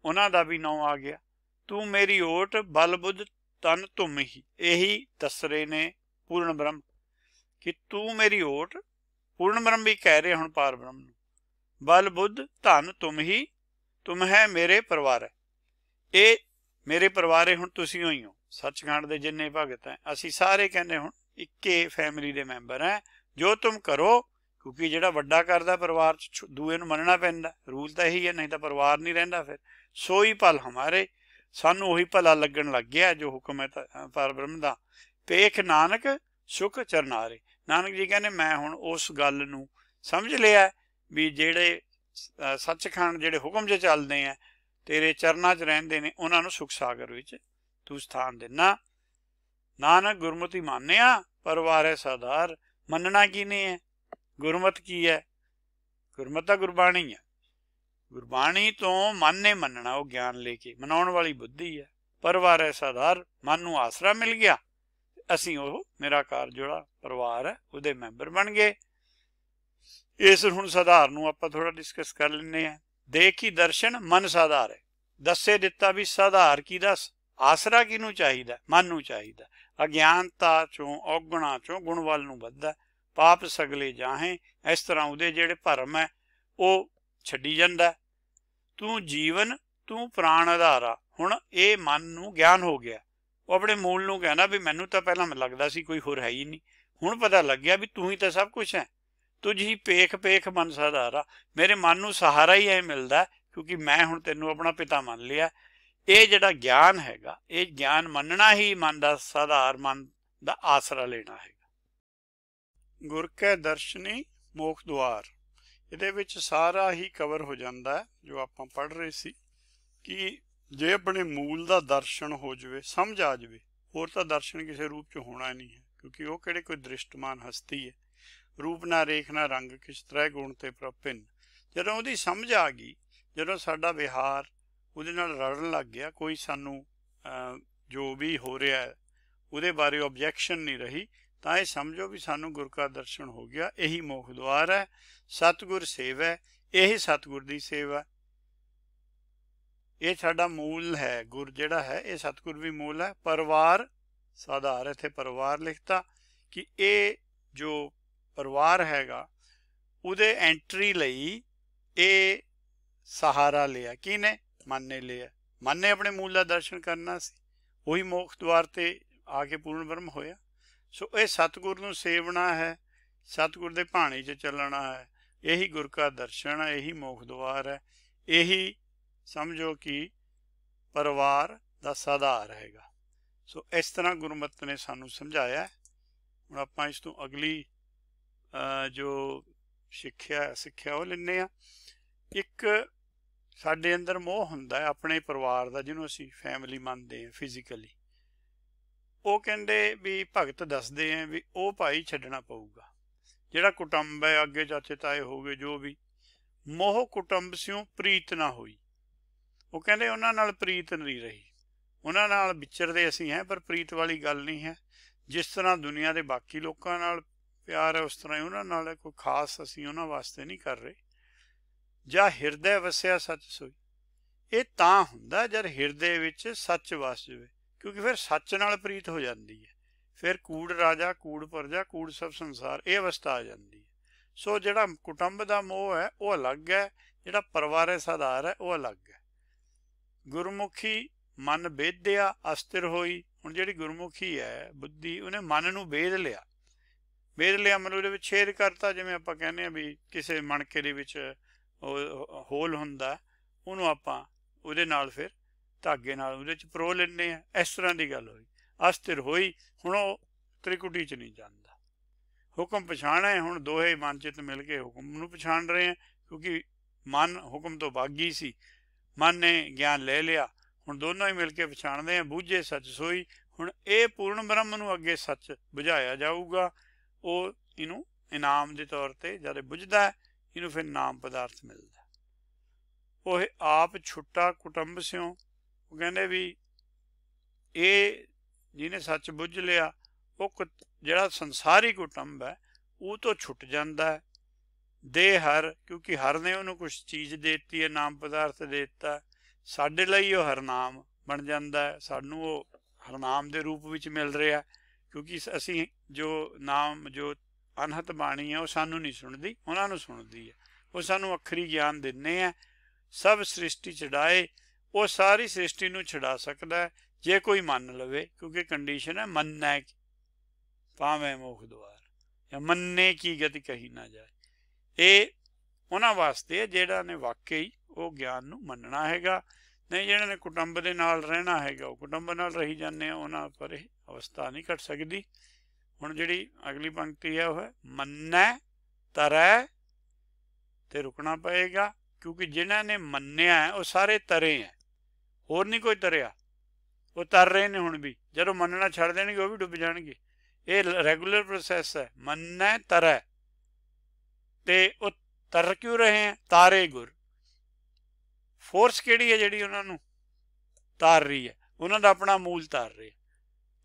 ਉਹਨਾਂ ਦਾ ਵੀ ਨਾਂ ਆ ਗਿਆ। ਤੂੰ ਮੇਰੀ ਓਟ ਬਲ ਬੁੱਧ ਤਨ ਧੁੰਮ ਹੀ। ਇਹੀ ਦੱਸ ਰਹੇ ਨੇ ਪੂਰਨ ਬ੍ਰਹਮ ਕਿ ਤੂੰ ਮੇਰੀ ਓਟ, ਪੂਰਨ ਬ੍ਰਹਮ ਵੀ ਕਹਿ ਰਹੇ ਹੁਣ ਪਾਰ ਬ੍ਰਹਮ ਨੂੰ, ਬਲ ਬੁੱਧ ਧਨ ਤੁਮ ਹੀ, ਤੁਮ ਹੈ ਮੇਰੇ ਪਰਿਵਾਰ। ਇਹ ਮੇਰੇ ਪਰਿਵਾਰੇ ਹੁਣ ਤੁਸੀਂ ਹੋਈ ਹੋ। ਸੱਚਖੰਡ ਦੇ ਜਿੰਨੇ ਭਗਤ ਹੈ ਅਸੀਂ ਸਾਰੇ ਕਹਿੰਦੇ ਹੁਣ ਇੱਕੇ ਫੈਮਿਲੀ ਦੇ ਮੈਂਬਰ ਹੈ। ਜੋ ਤੁਮ ਕਰੋ, ਕਿਉਂਕਿ ਜਿਹੜਾ ਵੱਡਾ ਕਰਦਾ ਪਰਿਵਾਰ 'ਚ ਦੂਏ ਨੂੰ ਮੰਨਣਾ ਪੈਂਦਾ, ਰੂਲ ਤਾਂ ਇਹੀ ਹੈ, ਨਹੀਂ ਤਾਂ ਪਰਿਵਾਰ ਨਹੀਂ ਰਹਿੰਦਾ ਫਿਰ। ਸੋਈ ਭਲ ਹਮਾਰੇ, ਸਾਨੂੰ ਉਹੀ ਭਲਾ ਲੱਗਣ ਲੱਗ ਗਿਆ ਜੋ ਹੁਕਮ ਹੈ ਪਾਰ ਬ੍ਰਹਮ ਦਾ। ਪੇਖ ਨਾਨਕ ਸੁਖ ਚਰਨਾਰੇ। ਨਾਨਕ ਜੀ ਕਹਿੰਦੇ ਮੈਂ ਹੁਣ ਉਸ ਗੱਲ ਨੂੰ ਸਮਝ ਲਿਆ ਵੀ ਜਿਹੜੇ ਸੱਚਖੰਡ ਜਿਹੜੇ ਹੁਕਮ 'ਚ ਚੱਲਦੇ ਆ, ਤੇਰੇ ਚਰਨਾਂ 'ਚ ਰਹਿੰਦੇ ਨੇ, ਉਹਨਾਂ ਨੂੰ ਸੁਖ ਸਾਗਰ ਵਿੱਚ ਤੂੰ ਸਥਾਨ ਦੇਣਾ। ਨਾਨਕ ਗੁਰਮਤਿ ਮੰਨਿਆ ਪਰਵਾਰੈ ਸਾਧਾਰ। ਮੰਨਣਾ ਕੀ ਨਹੀਂ ਹੈ? ਗੁਰਮਤਿ ਕੀ ਹੈ? ਗੁਰਮਤਿ ਤਾਂ ਗੁਰਬਾਣੀ ਹੈ। ਗੁਰਬਾਣੀ ਤੋਂ ਮਨ ਨੇ ਮੰਨਣਾ, ਉਹ ਗਿਆਨ ਲੈ ਕੇ ਮਨਾਉਣ ਵਾਲੀ ਬੁੱਧੀ ਹੈ। ਪਰਵਾਰੈ ਸਾਧਾਰ, ਮਨ ਨੂੰ ਆਸਰਾ ਮਿਲ ਗਿਆ, ਅਸੀਂ ਉਹ ਨਿਰਾਕਾਰ ਜਿਹੜਾ ਪਰਿਵਾਰ ਹੈ ਉਹਦੇ ਮੈਂਬਰ ਬਣ ਗਏ। ਇਸ ਹੁਣ ਸਾਧਾਰ ਨੂੰ ਆਪਾਂ ਥੋੜਾ ਡਿਸਕਸ ਕਰ ਲੈਂਦੇ ਹਾਂ। ਦੇਖੀ ਦਰਸ਼ਨ ਮਨ ਸਾਧਾਰ ਹੈ। ਦੱਸੇ ਦਿੱਤਾ ਵੀ ਸਾਧਾਰ ਕੀ ਦੱਸ, ਆਸਰਾ ਕਿਹਨੂੰ ਚਾਹੀਦਾ? ਮਨ ਨੂੰ ਚਾਹੀਦਾ। ਅਗਿਆਨਤਾ ਚੋਂ ਔਗਣਾ ਚੋਂ ਗੁਣ ਵੱਲ ਨੂੰ ਵੱਧਦਾ, ਪਾਪ ਸਗਲੇ ਜਾਹੇ। ਇਸ ਤਰ੍ਹਾਂ ਉਹਦੇ ਜਿਹੜੇ ਭਰਮ ਹੈ ਉਹ ਛੱਡੀ ਜਾਂਦਾ। ਤੂੰ ਜੀਵਨ ਤੂੰ ਪ੍ਰਾਣ ਆਧਾਰਾ। ਹੁਣ ਇਹ ਮਨ ਨੂੰ ਗਿਆਨ ਹੋ ਗਿਆ, ਉਹ ਆਪਣੇ ਮੂਲ ਨੂੰ ਕਹਿੰਦਾ ਵੀ ਮੈਨੂੰ ਤਾਂ ਪਹਿਲਾਂ ਲੱਗਦਾ ਸੀ ਕੋਈ ਹੋਰ ਹੈ ਹੀ ਨਹੀਂ, ਹੁਣ ਪਤਾ ਲੱਗਿਆ ਵੀ ਤੂੰ ਹੀ ਤਾਂ ਸਭ ਕੁਛ ਹੈ। ਤੁਝ ਹੀ ਪੇਖ ਪੇਖ ਮਨ ਸਾਧਾਰਾ। ਮੇਰੇ ਮਨ ਨੂੰ ਸਹਾਰਾ ਹੀ ਐ ਮਿਲਦਾ ਕਿਉਂਕਿ ਮੈਂ ਹੁਣ ਤੈਨੂੰ ਆਪਣਾ ਪਿਤਾ ਮੰਨ ਲਿਆ। ਇਹ ਜਿਹੜਾ ਗਿਆਨ ਹੈਗਾ, ਇਹ ਗਿਆਨ ਮੰਨਣਾ ਹੀ ਮਨ ਦਾ ਸਾਧਾਰ, ਮਨ ਦਾ ਆਸਰਾ ਲੈਣਾ ਹੈਗਾ। ਗੁਰ ਕੈ ਦਰਸ਼ਨੀ ਮੋਖ ਦੁਆਰ, ਇਹਦੇ ਵਿੱਚ ਸਾਰਾ ਹੀ ਕਵਰ ਹੋ ਜਾਂਦਾ ਹੈ ਜੋ ਆਪਾਂ ਪੜ੍ਹ ਰਹੇ ਸੀ ਕਿ ਜੇ ਆਪਣੇ ਮੂਲ ਦਾ ਦਰਸ਼ਨ ਹੋ ਜਾਵੇ, ਸਮਝ ਆ ਜਾਵੇ, ਹੋਰ ਤਾਂ ਦਰਸ਼ਨ ਕਿਸੇ ਰੂਪ 'ਚ ਹੋਣਾ ਨਹੀਂ ਹੈ, ਕਿਉਂਕਿ ਉਹ ਕਿਹੜੇ ਕੋਈ ਦ੍ਰਿਸ਼ਟਮਾਨ ਹਸਤੀ ਹੈ। ਰੂਪ ਨਾ ਰੇਖ ਨਾ ਰੰਗ ਕਿਸ ਤਰ੍ਹਾਂ ਗੁਣ ਤੇ ਪ੍ਰਭਿੰਨ। ਜਦੋਂ ਉਹਦੀ ਸਮਝ ਆ ਗਈ, ਜਦੋਂ ਸਾਡਾ ਵਿਹਾਰ ਉਹਦੇ ਨਾਲ ਰਲਣ ਲੱਗ ਗਿਆ, ਕੋਈ ਸਾਨੂੰ ਜੋ ਵੀ ਹੋ ਰਿਹਾ ਹੈ ਉਹਦੇ ਬਾਰੇ ਓਬਜੈਕਸ਼ਨ ਨਹੀਂ ਰਹੀ, ਤਾਂ ਇਹ ਸਮਝੋ ਵੀ ਸਾਨੂੰ ਗੁਰ ਕਾ ਦਰਸ਼ਨ ਹੋ ਗਿਆ। ਇਹੀ ਮੋਖ ਦੁਆਰ ਹੈ। ਸਤਿਗੁਰ ਸੇਵੈ, ਇਹੀ ਸਤਿਗੁਰ ਦੀ ਸੇਵਾ, ਇਹ ਸਾਡਾ ਮੂਲ ਹੈ। ਗੁਰ ਜਿਹੜਾ ਹੈ ਇਹ ਸਤਿਗੁਰ ਵੀ ਮੂਲ ਹੈ। ਪਰਿਵਾਰ ਸਾਧਾਰ, ਇੱਥੇ ਪਰਿਵਾਰ ਲਿਖਤਾ ਕਿ ਇਹ ਜੋ ਪਰਿਵਾਰ ਹੈਗਾ ਉਹਦੇ ਐਂਟਰੀ ਲਈ ਇਹ ਸਹਾਰਾ ਲਿਆ। ਕਿਹਨੇ? ਮਨ ਨੇ ਲਿਆ। ਮਨ ਨੇ ਆਪਣੇ ਮੂਲ ਦਾ ਦਰਸ਼ਨ ਕਰਨਾ ਸੀ, ਉਹੀ ਮੋਖ ਦੁਆਰ ਤੇ ਆ ਕੇ ਪੂਰਨ ਬ੍ਰਹਮ ਹੋਇਆ। ਸੋ ਇਹ ਸਤਿਗੁਰ ਨੂੰ ਸੇਵਣਾ ਹੈ, ਸਤਿਗੁਰ ਦੇ ਭਾਣੇ 'ਚ ਚੱਲਣਾ ਹੈ। ਇਹੀ ਗੁਰ ਕਾ ਦਰਸ਼ਨ ਹੈ, ਇਹੀ ਮੋਖ ਦੁਆਰ ਹੈ, ਇਹੀ ਸਮਝੋ ਕਿ ਪਰਿਵਾਰ ਦਾ ਸਾਧਾਰ ਹੈਗਾ। ਸੋ ਇਸ ਤਰ੍ਹਾਂ ਗੁਰਮਤਿ ਨੇ ਸਾਨੂੰ ਸਮਝਾਇਆ। ਹੁਣ ਆਪਾਂ ਇਸ ਤੋਂ ਅਗਲੀ ਜੋ ਸਿੱਖਿਆ ਉਹ ਲੈਂਦੇ ਹਾਂ। ਇੱਕ ਸਾਡੇ ਅੰਦਰ ਮੋਹ ਹੁੰਦਾ ਹੈ ਆਪਣੇ ਪਰਿਵਾਰ ਦਾ, ਜਿਹਨੂੰ ਅਸੀਂ ਫੈਮਿਲੀ ਮੰਨਦੇ ਹਾਂ ਫਿਜ਼ੀਕਲੀ। ਉਹ ਕਹਿੰਦੇ ਵੀ ਭਗਤ ਦੱਸਦੇ ਆ ਵੀ ਉਹ ਭਾਈ ਛੱਡਣਾ ਪਊਗਾ, ਜਿਹੜਾ ਕੁਟੁੰਬ ਹੈ, ਅੱਗੇ ਚਾਚੇ ਤਾਏ ਹੋ ਗਏ ਜੋ ਵੀ, ਮੋਹ ਕੁਟੁੰਬ ਸਿਉ ਪ੍ਰੀਤ ਨਾ ਹੋਈ। ਉਹ ਕਹਿੰਦੇ ਉਹਨਾਂ ਨਾਲ ਪ੍ਰੀਤ ਨਹੀਂ ਰਹੀ, ਉਹਨਾਂ ਨਾਲ ਵਿਚਰਦੇ ਅਸੀਂ ਹੈ ਪਰ ਪ੍ਰੀਤ ਵਾਲੀ ਗੱਲ ਨਹੀਂ ਹੈ। ਜਿਸ ਤਰ੍ਹਾਂ ਦੁਨੀਆ ਦੇ ਬਾਕੀ ਲੋਕਾਂ ਨਾਲ ਪਿਆਰ ਹੈ ਉਸ ਤਰ੍ਹਾਂ ਹੀ ਉਹਨਾਂ ਨਾਲ ਕੋਈ ਖਾਸ ਅਸੀਂ ਉਹਨਾਂ ਵਾਸਤੇ ਨਹੀਂ ਕਰ ਰਹੇ। ਜਾਂ ਹਿਰਦੇ ਵਸਿਆ ਸੱਚ ਸੋਈ, ਇਹ ਤਾਂ ਹੁੰਦਾ ਜਦ ਹਿਰਦੇ ਵਿੱਚ ਸੱਚ ਵਸ ਜਾਵੇ, ਕਿਉਂਕਿ ਫਿਰ ਸੱਚ ਨਾਲ ਪ੍ਰੀਤ ਹੋ ਜਾਂਦੀ ਹੈ। ਫਿਰ ਕੂੜ ਰਾਜਾ ਕੂੜ ਪ੍ਰਜਾ ਕੂੜ ਸਭ ਸੰਸਾਰ, ਇਹ ਅਵਸਥਾ ਆ ਜਾਂਦੀ ਹੈ। ਸੋ ਜਿਹੜਾ ਕੁਟੁੰਬ ਦਾ ਮੋਹ ਹੈ ਉਹ ਅਲੱਗ ਹੈ, ਜਿਹੜਾ ਪਰਿਵਾਰਕ ਸਾਧਾਰ ਹੈ ਉਹ ਅਲੱਗ ਹੈ। ਗੁਰਮੁਖੀ ਮਨ ਵੇਦਿਆ ਅਸਥਿਰ ਹੋਈ। ਹੁਣ ਜਿਹੜੀ ਗੁਰਮੁਖੀ ਹੈ ਬੁੱਧੀ, ਉਹਨੇ ਮਨ ਨੂੰ ਵੇਦ ਲਿਆ। ਵੇਦ ਲਿਆ ਮਤਲਬ ਉਹਦੇ ਵਿੱਚ ਛੇਦ ਕਰਤਾ। ਜਿਵੇਂ ਆਪਾਂ ਕਹਿੰਦੇ ਹਾਂ ਵੀ ਕਿਸੇ ਮਣਕੇ ਦੇ ਵਿੱਚ ਹੋਲ ਹੁੰਦਾ, ਉਹਨੂੰ ਆਪਾਂ ਉਹਦੇ ਨਾਲ ਫਿਰ ਧਾਗੇ ਨਾਲ ਉਹਦੇ 'ਚ ਪਰੋ ਲੈਂਦੇ ਹਾਂ। ਇਸ ਤਰ੍ਹਾਂ ਦੀ ਗੱਲ ਹੋਈ, ਅਸਥਿਰ ਹੋਈ। ਹੁਣ ਉਹ ਤ੍ਰਿਕੁਟੀ 'ਚ ਨਹੀਂ ਜਾਂਦਾ। ਹੁਕਮ ਪਛਾਣਿਆ, ਹੁਣ ਦੋਹੇ ਮਨ ਚਿੱਤ ਮਿਲ ਕੇ ਹੁਕਮ ਨੂੰ ਪਛਾਣ ਰਹੇ ਆ, ਕਿਉਂਕਿ ਮਨ ਹੁਕਮ ਤੋਂ ਬਾਗੀ ਸੀ, ਮਨ ਨੇ ਗਿਆਨ ਲੈ ਲਿਆ। ਹੁਣ ਦੋਨੋਂ ਹੀ ਮਿਲ ਕੇ ਪਛਾਣਦੇ ਆ। ਬੂਝੇ ਸੱਚ ਸੋਈ। ਹੁਣ ਇਹ ਪੂਰਨ ਬ੍ਰਹਮ ਨੂੰ ਅੱਗੇ ਸੱਚ ਬੁਝਾਇਆ ਜਾਊਗਾ। ਉਹ ਇਹਨੂੰ ਇਨਾਮ ਦੇ ਤੌਰ ਤੇ ਜਦ ਬੁਝਦਾ, ਇਹਨੂੰ ਫਿਰ ਨਾਮ ਪਦਾਰਥ ਮਿਲਦਾ। ਉਹ ਆਪ ਛੁੱਟਾ ਕੁਟੁੰਬ ਸਿਉ। ਉਹ ਕਹਿੰਦੇ ਵੀ ਇਹ ਜਿਹਨੇ ਸੱਚ ਬੁੱਝ ਲਿਆ, ਉਹ ਜਿਹੜਾ ਸੰਸਾਰੀ ਕੁਟੁੰਬ ਹੈ ਉਹ ਤੋਂ ਛੁੱਟ ਜਾਂਦਾ ਹੈ। ਦੇ ਹਰ, ਕਿਉਂਕਿ ਹਰ ਨੇ ਉਹਨੂੰ ਕੁਛ ਚੀਜ਼ ਦੇ ਦਿੱਤੀ ਹੈ, ਨਾਮ ਪਦਾਰਥ ਦੇ ਦਿੱਤਾ। ਸਾਡੇ ਲਈ ਉਹ ਹਰਨਾਮ ਬਣ ਜਾਂਦਾ ਹੈ, ਸਾਨੂੰ ਉਹ ਹਰਨਾਮ ਦੇ ਰੂਪ ਵਿੱਚ ਮਿਲ ਰਿਹਾ, ਕਿਉਂਕਿ ਅਸੀਂ ਜੋ ਨਾਮ ਜੋ ਅਨਹਤ ਬਾਣੀ ਹੈ ਉਹ ਸਾਨੂੰ ਨਹੀਂ ਸੁਣਦੀ, ਉਹਨਾਂ ਨੂੰ ਸੁਣਦੀ ਹੈ। ਉਹ ਸਾਨੂੰ ਅੱਖਰੀ ਗਿਆਨ ਦਿੰਦੇ ਆ। ਸਭ ਸ੍ਰਿਸ਼ਟੀ ਛਡਾਏ, ਉਹ ਸਾਰੀ ਸ੍ਰਿਸ਼ਟੀ ਨੂੰ ਛਡਾ ਸਕਦਾ ਹੈ ਜੇ ਕੋਈ ਮੰਨ ਲਵੇ, ਕਿਉਂਕਿ ਕੰਡੀਸ਼ਨ ਹੈ ਮੰਨੈ ਭਾਵੇਂ ਮੋਖ ਦੁਆਰ, ਜਾਂ ਮੰਨੇ ਕੀ ਗਤੀ ਕਹੀ ਨਾ ਜਾਏ। ਇਹ ਉਹਨਾਂ ਵਾਸਤੇ ਜਿਹੜਾ ਨੇ ਵਾਕਈ ਉਹ ਗਿਆਨ ਨੂੰ ਮੰਨਣਾ ਹੈਗਾ। ਨਹੀਂ ਜਿਹਨਾਂ ਨੇ ਕੁਟੁੰਬ ਦੇ ਨਾਲ ਰਹਿਣਾ ਹੈਗਾ ਉਹ ਕੁਟੁੰਬ ਨਾਲ ਰਹੀ ਜਾਂਦੇ ਆ, ਉਹਨਾਂ ਪਰ ਇਹ ਅਵਸਥਾ ਨਹੀਂ ਘਟ ਸਕਦੀ। ਹੁਣ ਜਿਹੜੀ ਅਗਲੀ ਪੰਕਤੀ ਹੈ ਉਹ ਹੈ ਮੰਨੈ ਤਰੈ, ਤੇ ਰੁਕਣਾ ਪਏਗਾ, ਕਿਉਂਕਿ ਜਿਹਨਾਂ ਨੇ ਮੰਨਿਆ ਉਹ ਸਾਰੇ ਤਰੇ ਹੈ, ਹੋਰ ਨਹੀਂ ਕੋਈ ਤਰਿਆ। ਉਹ ਤਰ ਰਹੇ ਨੇ ਹੁਣ ਵੀ, ਜਦੋਂ ਮੰਨਣਾ ਛੱਡ ਦੇਣਗੇ ਉਹ ਵੀ ਡੁੱਬ ਜਾਣਗੇ। ਇਹ ਰੈਗੂਲਰ ਪ੍ਰੋਸੈਸ ਹੈ। ਮੰਨੈ ਤਰੈ, ਤੇ ਉਹ ਤਰ ਕਿਉਂ ਰਹੇ ਹੈ? ਤਾਰੇ ਗੁਰ। ਫੋਰਸ ਕਿਹੜੀ ਹੈ ਜਿਹੜੀ ਉਹਨਾਂ ਨੂੰ ਤਾਰ ਰਹੀ ਹੈ? ਉਹਨਾਂ ਦਾ ਆਪਣਾ ਮੂਲ ਤਾਰ ਰਹੇ।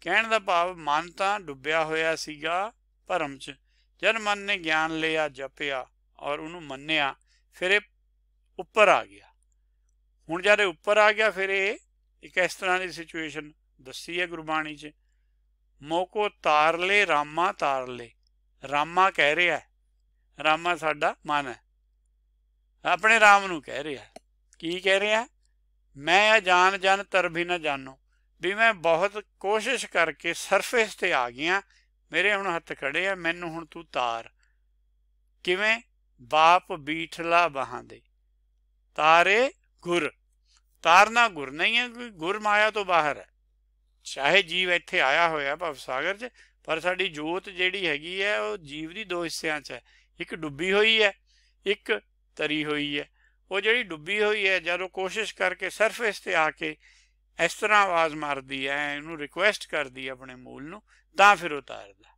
ਕਹਿਣ ਦਾ ਭਾਵ ਮਨ ਤਾਂ ਡੁੱਬਿਆ ਹੋਇਆ ਸੀਗਾ ਭਰਮ 'ਚ, ਜਦ ਮਨ ਨੇ ਗਿਆਨ ਲਿਆ, ਜਪਿਆ ਔਰ ਉਹਨੂੰ ਮੰਨਿਆ, ਫਿਰ ਇਹ ਉੱਪਰ ਆ ਗਿਆ। ਹੁਣ ਜਦ ਇਹ ਉੱਪਰ ਆ ਗਿਆ, ਫਿਰ ਇਹ ਇੱਕ ਇਸ ਤਰ੍ਹਾਂ ਦੀ ਸਿਚੁਏਸ਼ਨ ਦੱਸੀ ਹੈ ਗੁਰਬਾਣੀ 'ਚ। ਮੋਕੋ ਤਾਰ ਲੈ ਰਾਮਾ ਤਾਰ ਲੈ। ਰਾਮਾ ਕਹਿ ਰਿਹਾ, ਰਾਮਾ ਸਾਡਾ ਮਨ ਹੈ, ਆਪਣੇ ਰਾਮ ਨੂੰ ਕਹਿ ਰਿਹਾ। ਕੀ ਕਹਿ ਰਿਹਾ? ਮੈਂ ਜਾਨ ਜਨ ਤਰ ਵੀ ਨਾ ਜਾਨੋ, ਵੀ ਮੈਂ ਬਹੁਤ ਕੋਸ਼ਿਸ਼ ਕਰਕੇ ਸਰਫੇਸ ਤੇ ਆ ਗਿਆ, ਮੇਰੇ ਹੁਣ ਹੱਥ ਖੜੇ ਆ, ਮੈਨੂੰ ਹੁਣ ਤੂੰ ਤਾਰ। ਕਿਵੇਂ? ਬਾਪ ਬੀਠਲਾ ਬਾਹਾਂ ਦੇ ਤਾਰੇ ਗੁਰ। ਤਾਰਨਾ ਗੁਰ ਨਹੀਂ ਹੈ, ਕੋਈ ਗੁਰ ਮਾਇਆ ਤੋਂ ਬਾਹਰ ਹੈ। ਚਾਹੇ ਜੀਵ ਇੱਥੇ ਆਇਆ ਹੋਇਆ ਭਵ ਸਾਗਰ 'ਚ, ਪਰ ਸਾਡੀ ਜੋਤ ਜਿਹੜੀ ਹੈਗੀ ਹੈ ਉਹ ਜੀਵ ਦੀ ਦੋ ਹਿੱਸਿਆਂ 'ਚ ਹੈ। ਇੱਕ ਡੁੱਬੀ ਹੋਈ ਹੈ, ਇੱਕ ਤਰੀ ਹੋਈ ਹੈ। ਉਹ ਜਿਹੜੀ ਡੁੱਬੀ ਹੋਈ ਹੈ ਜਦੋਂ ਕੋਸ਼ਿਸ਼ ਕਰਕੇ ਸਰਫੇਸ 'ਤੇ ਆ ਕੇ ਇਸ ਤਰ੍ਹਾਂ ਆਵਾਜ਼ ਮਾਰਦੀ ਹੈ, ਇਹਨੂੰ ਰਿਕੁਐਸਟ ਕਰਦੀ ਹੈ ਆਪਣੇ ਮੂਲ ਨੂੰ, ਤਾਂ ਫਿਰ ਉਤਾਰਦਾ।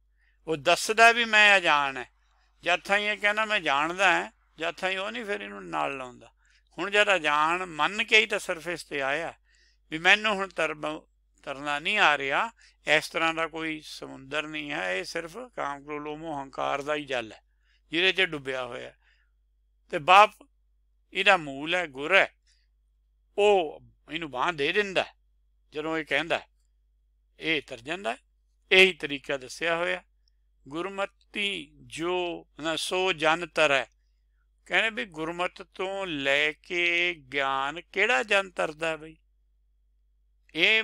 ਉਹ ਦੱਸਦਾ ਵੀ ਮੈਂ ਅਜਾਣ ਹੈ, ਜਦ ਤਾਈਂ ਇਹ ਕਹਿੰਦਾ ਮੈਂ ਜਾਣਦਾ ਹੈ, ਜਦ ਤਾਈਂ ਉਹ ਨਹੀਂ ਫਿਰ ਇਹਨੂੰ ਨਾਲ ਲਾਉਂਦਾ। ਹੁਣ ਜਦ ਅਜਾਣ ਮੰਨ ਕੇ ਹੀ ਤਾਂ ਸਰਫੇਸ 'ਤੇ ਆਇਆ ਵੀ ਮੈਨੂੰ ਹੁਣ ਤਰਨਾ ਨਹੀਂ ਆ ਰਿਹਾ, ਇਸ ਤਰ੍ਹਾਂ ਦਾ ਕੋਈ ਸਮੁੰਦਰ ਨਹੀਂ ਹੈ, ਇਹ ਸਿਰਫ ਕਾਮ ਕ੍ਰੋਧ ਲੋਭ ਮੋਹ ਹੰਕਾਰ ਦਾ ਹੀ ਜਲ ਹੈ ਜਿਹਦੇ 'ਚ ਡੁੱਬਿਆ ਹੋਇਆ। ਤੇ ਬਾਪ ਇਹਦਾ ਮੂਲ ਹੈ, ਗੁਰ ਹੈ, ਉਹ ਇਹਨੂੰ ਬਾਂਹ ਦੇ ਦਿੰਦਾ ਜਦੋਂ ਇਹ ਕਹਿੰਦਾ, ਇਹ ਤਰ ਜਾਂਦਾ। ਇਹੀ ਤਰੀਕਾ ਦੱਸਿਆ ਹੋਇਆ। ਗੁਰਮਤੀ ਜੋ ਨਾ ਸੋ ਜਨ ਤਰੈ, ਕਹਿੰਦੇ ਵੀ ਗੁਰਮਤ ਤੋਂ ਲੈ ਕੇ ਗਿਆਨ ਕਿਹੜਾ ਜਨ ਤਰਦਾ ਬਈ? ਇਹ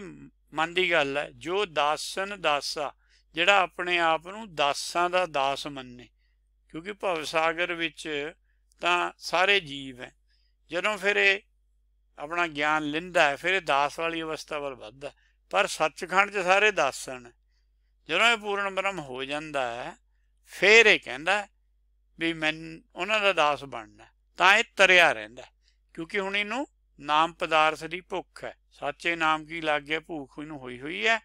ਮਨ ਦੀ ਗੱਲ ਹੈ। ਜੋ ਦਾਸਨ ਦਾਸਾ, ਜਿਹੜਾ ਆਪਣੇ ਆਪ ਨੂੰ ਦਾਸਾਂ ਦਾ ਦਾਸ ਮੰਨੇ, ਕਿਉਂਕਿ ਭਵ ਸਾਗਰ ਵਿੱਚ ਤਾਂ ਸਾਰੇ ਜੀਵ ਹੈ। ਜਦੋਂ ਫਿਰ ਇਹ ਆਪਣਾ ਗਿਆਨ ਲੈਂਦਾ ਹੈ ਫਿਰ ਇਹ ਦਾਸ ਵਾਲੀ ਅਵਸਥਾ ਵੱਲ ਵੱਧਦਾ। ਪਰ ਸੱਚਖੰਡ 'ਚ ਸਾਰੇ ਦਾਸਨ। ਜਦੋਂ ਇਹ ਪੂਰਨ ਬ੍ਰਹਮ ਹੋ ਜਾਂਦਾ ਹੈ ਫਿਰ ਇਹ ਕਹਿੰਦਾ ਵੀ ਮੈਂ ਉਹਨਾਂ ਦਾ ਦਾਸ ਬਣਨਾ, ਤਾਂ ਇਹ ਤਰਿਆ ਰਹਿੰਦਾ। ਕਿਉਂਕਿ ਹੁਣ ਇਹਨੂੰ ਨਾਮ ਪਦਾਰਥ ਦੀ ਭੁੱਖ ਹੈ। ਸਾਚੇ ਨਾਮ ਕੀ ਲੱਗ ਗਿਆ, ਭੂਖ ਇਹਨੂੰ ਹੋਈ ਹੋਈ ਹੈ।